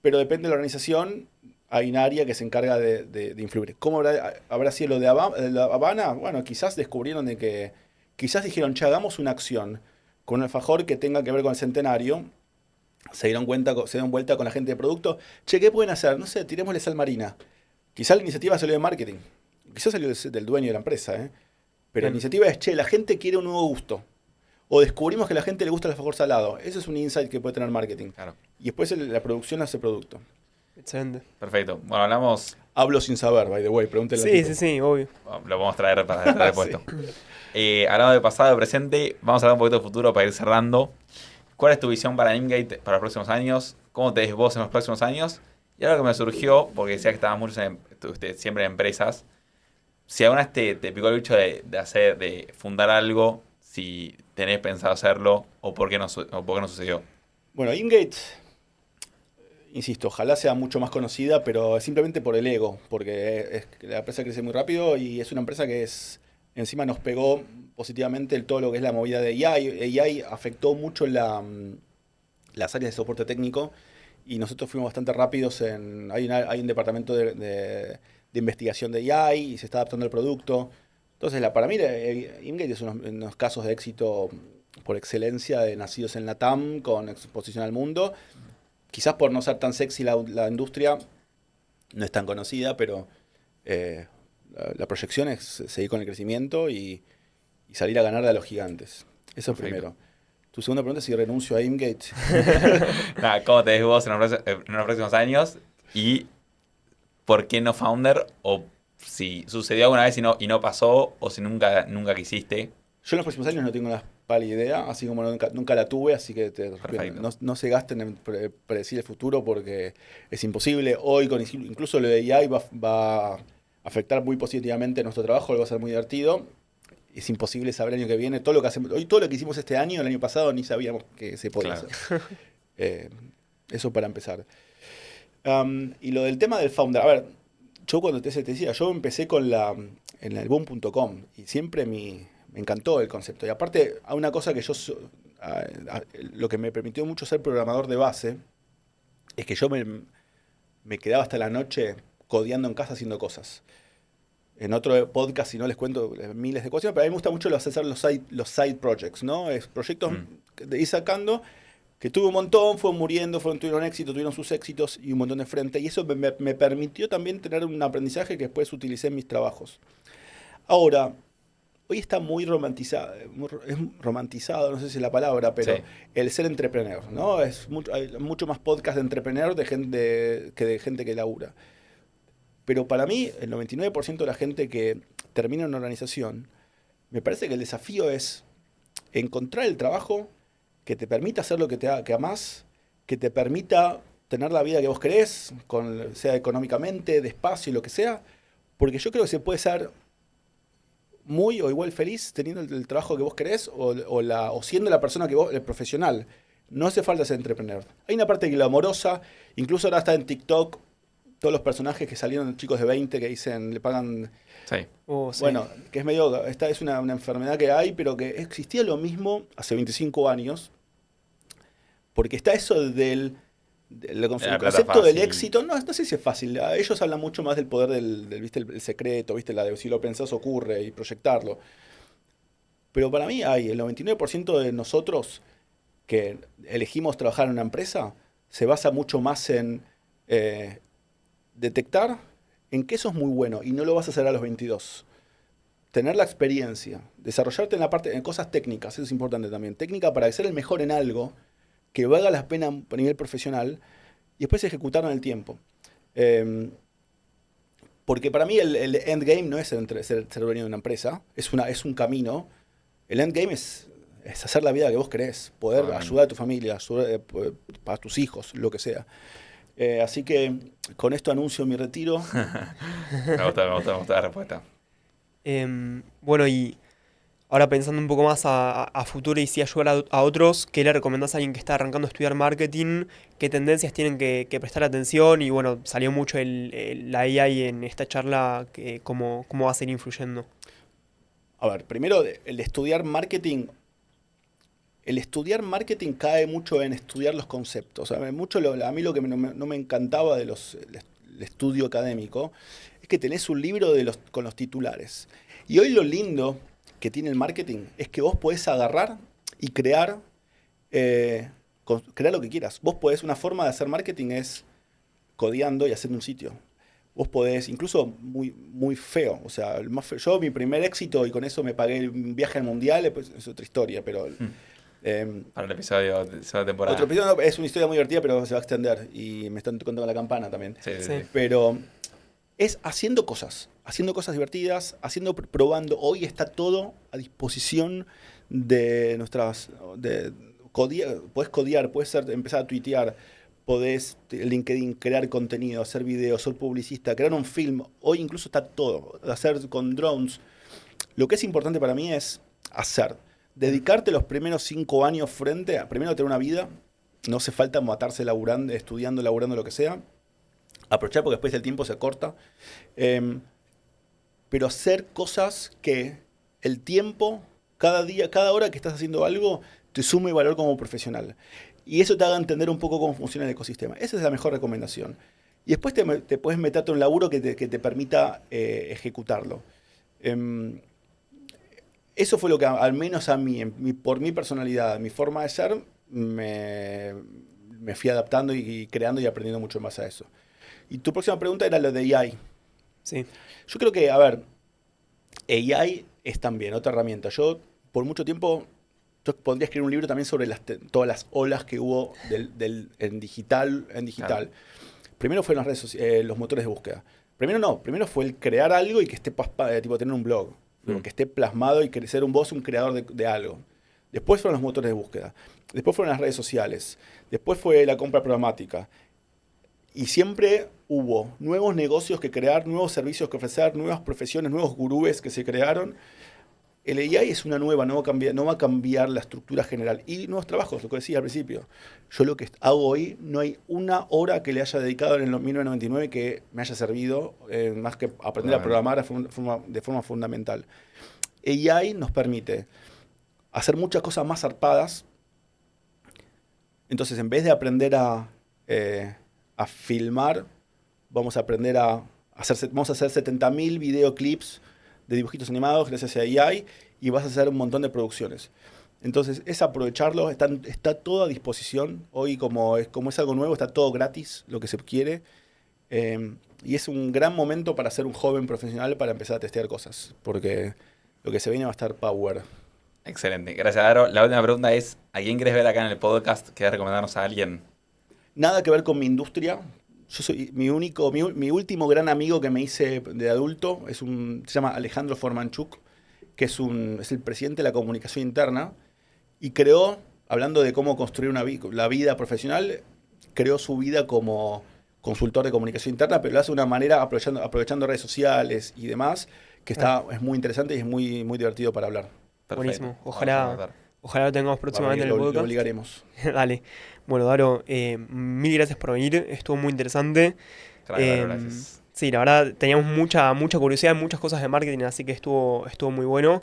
S3: pero depende de la organización, hay un área que se encarga de influir. ¿Cómo habrá sido lo de La Habana? Bueno, quizás descubrieron quizás dijeron, che, hagamos una acción con un alfajor que tenga que ver con el centenario. Se dieron vuelta con la gente de producto. Che, ¿qué pueden hacer? No sé, tirémosle sal marina. Quizás la iniciativa salió de marketing. Quizás salió del dueño de la empresa, ¿eh? Pero la
S1: Bien.
S3: iniciativa es, che, la gente quiere un nuevo gusto. O descubrimos que a la gente le gusta el alfajor salado. Ese es un insight que puede tener marketing.
S2: Claro.
S3: Y después la producción hace producto.
S1: Excelente.
S2: Perfecto. Bueno, hablamos.
S3: Hablo sin saber, by the way. Pregúntenle al
S1: Sí,
S3: tipo.
S1: sí, sí, obvio.
S2: Lo podemos traer para estar de puesto. Hablando de pasado y presente, vamos a hablar un poquito de futuro para ir cerrando. ¿Cuál es tu visión para Imgate para los próximos años? ¿Cómo te ves vos en los próximos años? Y algo que me surgió, porque decía que estabas siempre en empresas, si alguna vez te picó el bicho de fundar algo, si tenés pensado hacerlo, o por qué no sucedió.
S3: Bueno, Ingate, insisto, ojalá sea mucho más conocida, pero es simplemente por el ego, porque la empresa crece muy rápido y es una empresa que encima nos pegó positivamente todo lo que es la movida de AI. AI afectó mucho las áreas de soporte técnico y nosotros fuimos bastante rápidos hay un departamento de investigación de AI y se está adaptando al producto. Entonces, para mí, Ingate es unos casos de éxito por excelencia de nacidos en la TAM con exposición al mundo. Quizás por no ser tan sexy la industria, no es tan conocida, pero la proyección es seguir con el crecimiento y salir a ganar a los gigantes. Eso
S2: Perfecto.
S3: primero. Tu segunda pregunta es si renuncio a Imgate.
S2: Nada, ¿cómo te ves vos en los próximos años? ¿Y por qué no founder? ¿O si sucedió alguna vez y no pasó? ¿O si nunca quisiste?
S3: Yo en los próximos años no tengo la pálida idea, así como nunca la tuve, así que
S2: Perfecto.
S3: no se gasten en predecir el futuro porque es imposible. Hoy, incluso lo de AI va a afectar muy positivamente nuestro trabajo, va a ser muy divertido. Es imposible saber el año que viene. Todo lo que hacemos, hoy todo lo que hicimos este año, el año pasado, ni sabíamos que se podía
S2: Claro.
S3: hacer. Eso para empezar. Y lo del tema del founder. A ver, yo cuando te decía, yo empecé en el boom.com y siempre me encantó el concepto. Y aparte, hay una cosa que lo que me permitió mucho ser programador de base es que yo me quedaba hasta la noche codeando en casa haciendo cosas. En otro podcast, si no les cuento miles de cosas, pero a mí me gusta mucho hacer los side projects, ¿no? Es proyectos de ir sacando, que tuve un montón, tuvieron éxito, tuvieron sus éxitos y un montón de frente. Y eso me permitió también tener un aprendizaje que después utilicé en mis trabajos. Ahora, hoy está muy romantizado, no sé si es la palabra, pero
S2: Sí.
S3: el ser entrepreneur, ¿no? Hay mucho más podcast de entrepreneur que de gente que labura. Pero para mí, el 99% de la gente que termina en una organización, me parece que el desafío es encontrar el trabajo que te permita hacer lo que amás, que te permita tener la vida que vos querés, sea económicamente, de espacio, lo que sea, porque yo creo que se puede ser muy o igual feliz teniendo el trabajo que vos querés o siendo la persona que vos, el profesional. No hace falta ser entrepreneur. Hay una parte glamorosa, incluso ahora está en TikTok, todos los personajes que salieron, chicos de 20 que dicen, le pagan...
S2: Sí.
S1: Sí.
S3: Bueno, que es medio, esta es una enfermedad que hay, pero que existía lo mismo hace 25 años, porque está eso el concepto del éxito, no sé si es fácil, ellos hablan mucho más del poder ¿viste? El secreto, ¿viste? Si lo pensás ocurre y proyectarlo. Pero para mí hay el 99% de nosotros que elegimos trabajar en una empresa, se basa mucho más en detectar en qué sos muy bueno y no lo vas a hacer a los 22. Tener la experiencia, desarrollarte en cosas técnicas, eso es importante también. Técnica para ser el mejor en algo, que valga la pena a nivel profesional, y después ejecutarlo en el tiempo. Porque para mí el endgame no es ser dueño de una empresa, es un camino. El endgame es hacer la vida que vos querés, poder ayudar a tu familia, ayudar para tus hijos, lo que sea. Así que con esto anuncio mi retiro.
S2: Me gusta la respuesta.
S1: Bueno, y ahora pensando un poco más a futuro y si ayudar a otros, ¿qué le recomendás a alguien que está arrancando a estudiar marketing? ¿Qué tendencias tienen que prestar atención? Y bueno, salió mucho la AI en esta charla, cómo va a seguir influyendo.
S3: A ver, primero, el estudiar marketing cae mucho en estudiar los conceptos. A mí lo que no me encantaba del estudio académico es que tenés un libro con los titulares. Y hoy lo lindo que tiene el marketing es que vos podés agarrar y crear lo que quieras. Vos podés, una forma de hacer marketing es codeando y haciendo un sitio. Vos podés, incluso muy, muy feo, o sea, yo mi primer éxito y con eso me pagué un viaje al mundial, pues, es otra historia, pero...
S2: para el episodio de esa temporada.
S3: Otro episodio es una historia muy divertida, pero se va a extender y me están contando la campana también.
S2: Sí.
S3: Pero es haciendo cosas divertidas, probando. Hoy está todo a disposición de podés codear, empezar a tuitear, podés LinkedIn, crear contenido, hacer videos, ser publicista, crear un film. Hoy incluso está todo, hacer con drones. Lo que es importante para mí es hacer. Dedicarte los primeros 5 años primero tener una vida, no hace falta matarse laburando, estudiando, laburando, lo que sea. Aprovechar porque después el tiempo se corta. Pero hacer cosas que el tiempo, cada día, cada hora que estás haciendo algo, te sume valor como profesional. Y eso te haga entender un poco cómo funciona el ecosistema. Esa es la mejor recomendación. Y después te puedes meterte en un laburo que te permita ejecutarlo. Eso fue lo que, al menos a mí, por mi personalidad, mi forma de ser, me fui adaptando y creando y aprendiendo mucho más a eso. Y tu próxima pregunta era lo de AI.
S1: Sí.
S3: Yo creo que, a ver, AI es también otra herramienta. Yo, por mucho tiempo, podría escribir un libro también sobre todas las olas que hubo en digital.
S2: Claro.
S3: Primero fueron las redes sociales, los motores de búsqueda. Primero fue el crear algo y que esté tipo tener un blog. Que esté plasmado y ser un creador de algo. Después fueron los motores de búsqueda. Después fueron las redes sociales. Después fue la compra programática. Y siempre hubo nuevos negocios que crear, nuevos servicios que ofrecer, nuevas profesiones, nuevos gurúes que se crearon. El AI es una nueva, no va a cambiar la estructura general. Y nuevos trabajos, lo que decía al principio. Yo lo que hago hoy, no hay una hora que le haya dedicado en el 1999 que me haya servido, más que aprender a programar de forma fundamental. AI nos permite hacer muchas cosas más zarpadas. Entonces, en vez de aprender a filmar, vamos a aprender vamos a hacer 70.000 videoclips de dibujitos animados gracias a AI y vas a hacer un montón de producciones. Entonces es aprovecharlo, está todo a disposición. Hoy como es algo nuevo, está todo gratis, lo que se quiere. Y es un gran momento para ser un joven profesional para empezar a testear cosas, porque lo que se viene va a estar power.
S2: Excelente, gracias Daro. La última pregunta es, ¿a quién querés ver acá en el podcast? ¿Querés recomendarnos a alguien?
S3: Nada que ver con mi industria. Yo soy mi último gran amigo que me hice de adulto, se llama Alejandro Formanchuk, que es el presidente de la comunicación interna, y creó, hablando de cómo construir la vida profesional, creó su vida como consultor de comunicación interna, pero lo hace de una manera aprovechando redes sociales y demás, que es muy interesante y es muy, muy divertido para hablar.
S2: Perfecto.
S1: Buenísimo.
S2: Vamos a
S1: Ojalá,
S2: anotar.
S1: ojalá lo tengamos próximamente en el
S3: Lo
S1: podcast.
S3: obligaremos.
S1: Dale. Bueno, Daro, mil gracias por venir. Estuvo muy interesante.
S2: Claro, gracias.
S1: Sí, la verdad, teníamos mucha curiosidad en muchas cosas de marketing, así que estuvo muy bueno.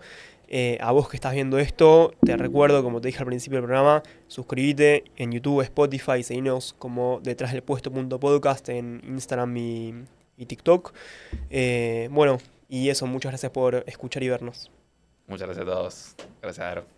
S1: A vos que estás viendo esto, te recuerdo, como te dije al principio del programa, suscríbete en YouTube, Spotify, seguinos como detrásdelpuesto.podcast en Instagram y TikTok. Bueno, y eso, muchas gracias por escuchar y vernos.
S2: Muchas gracias a todos. Gracias, Aro.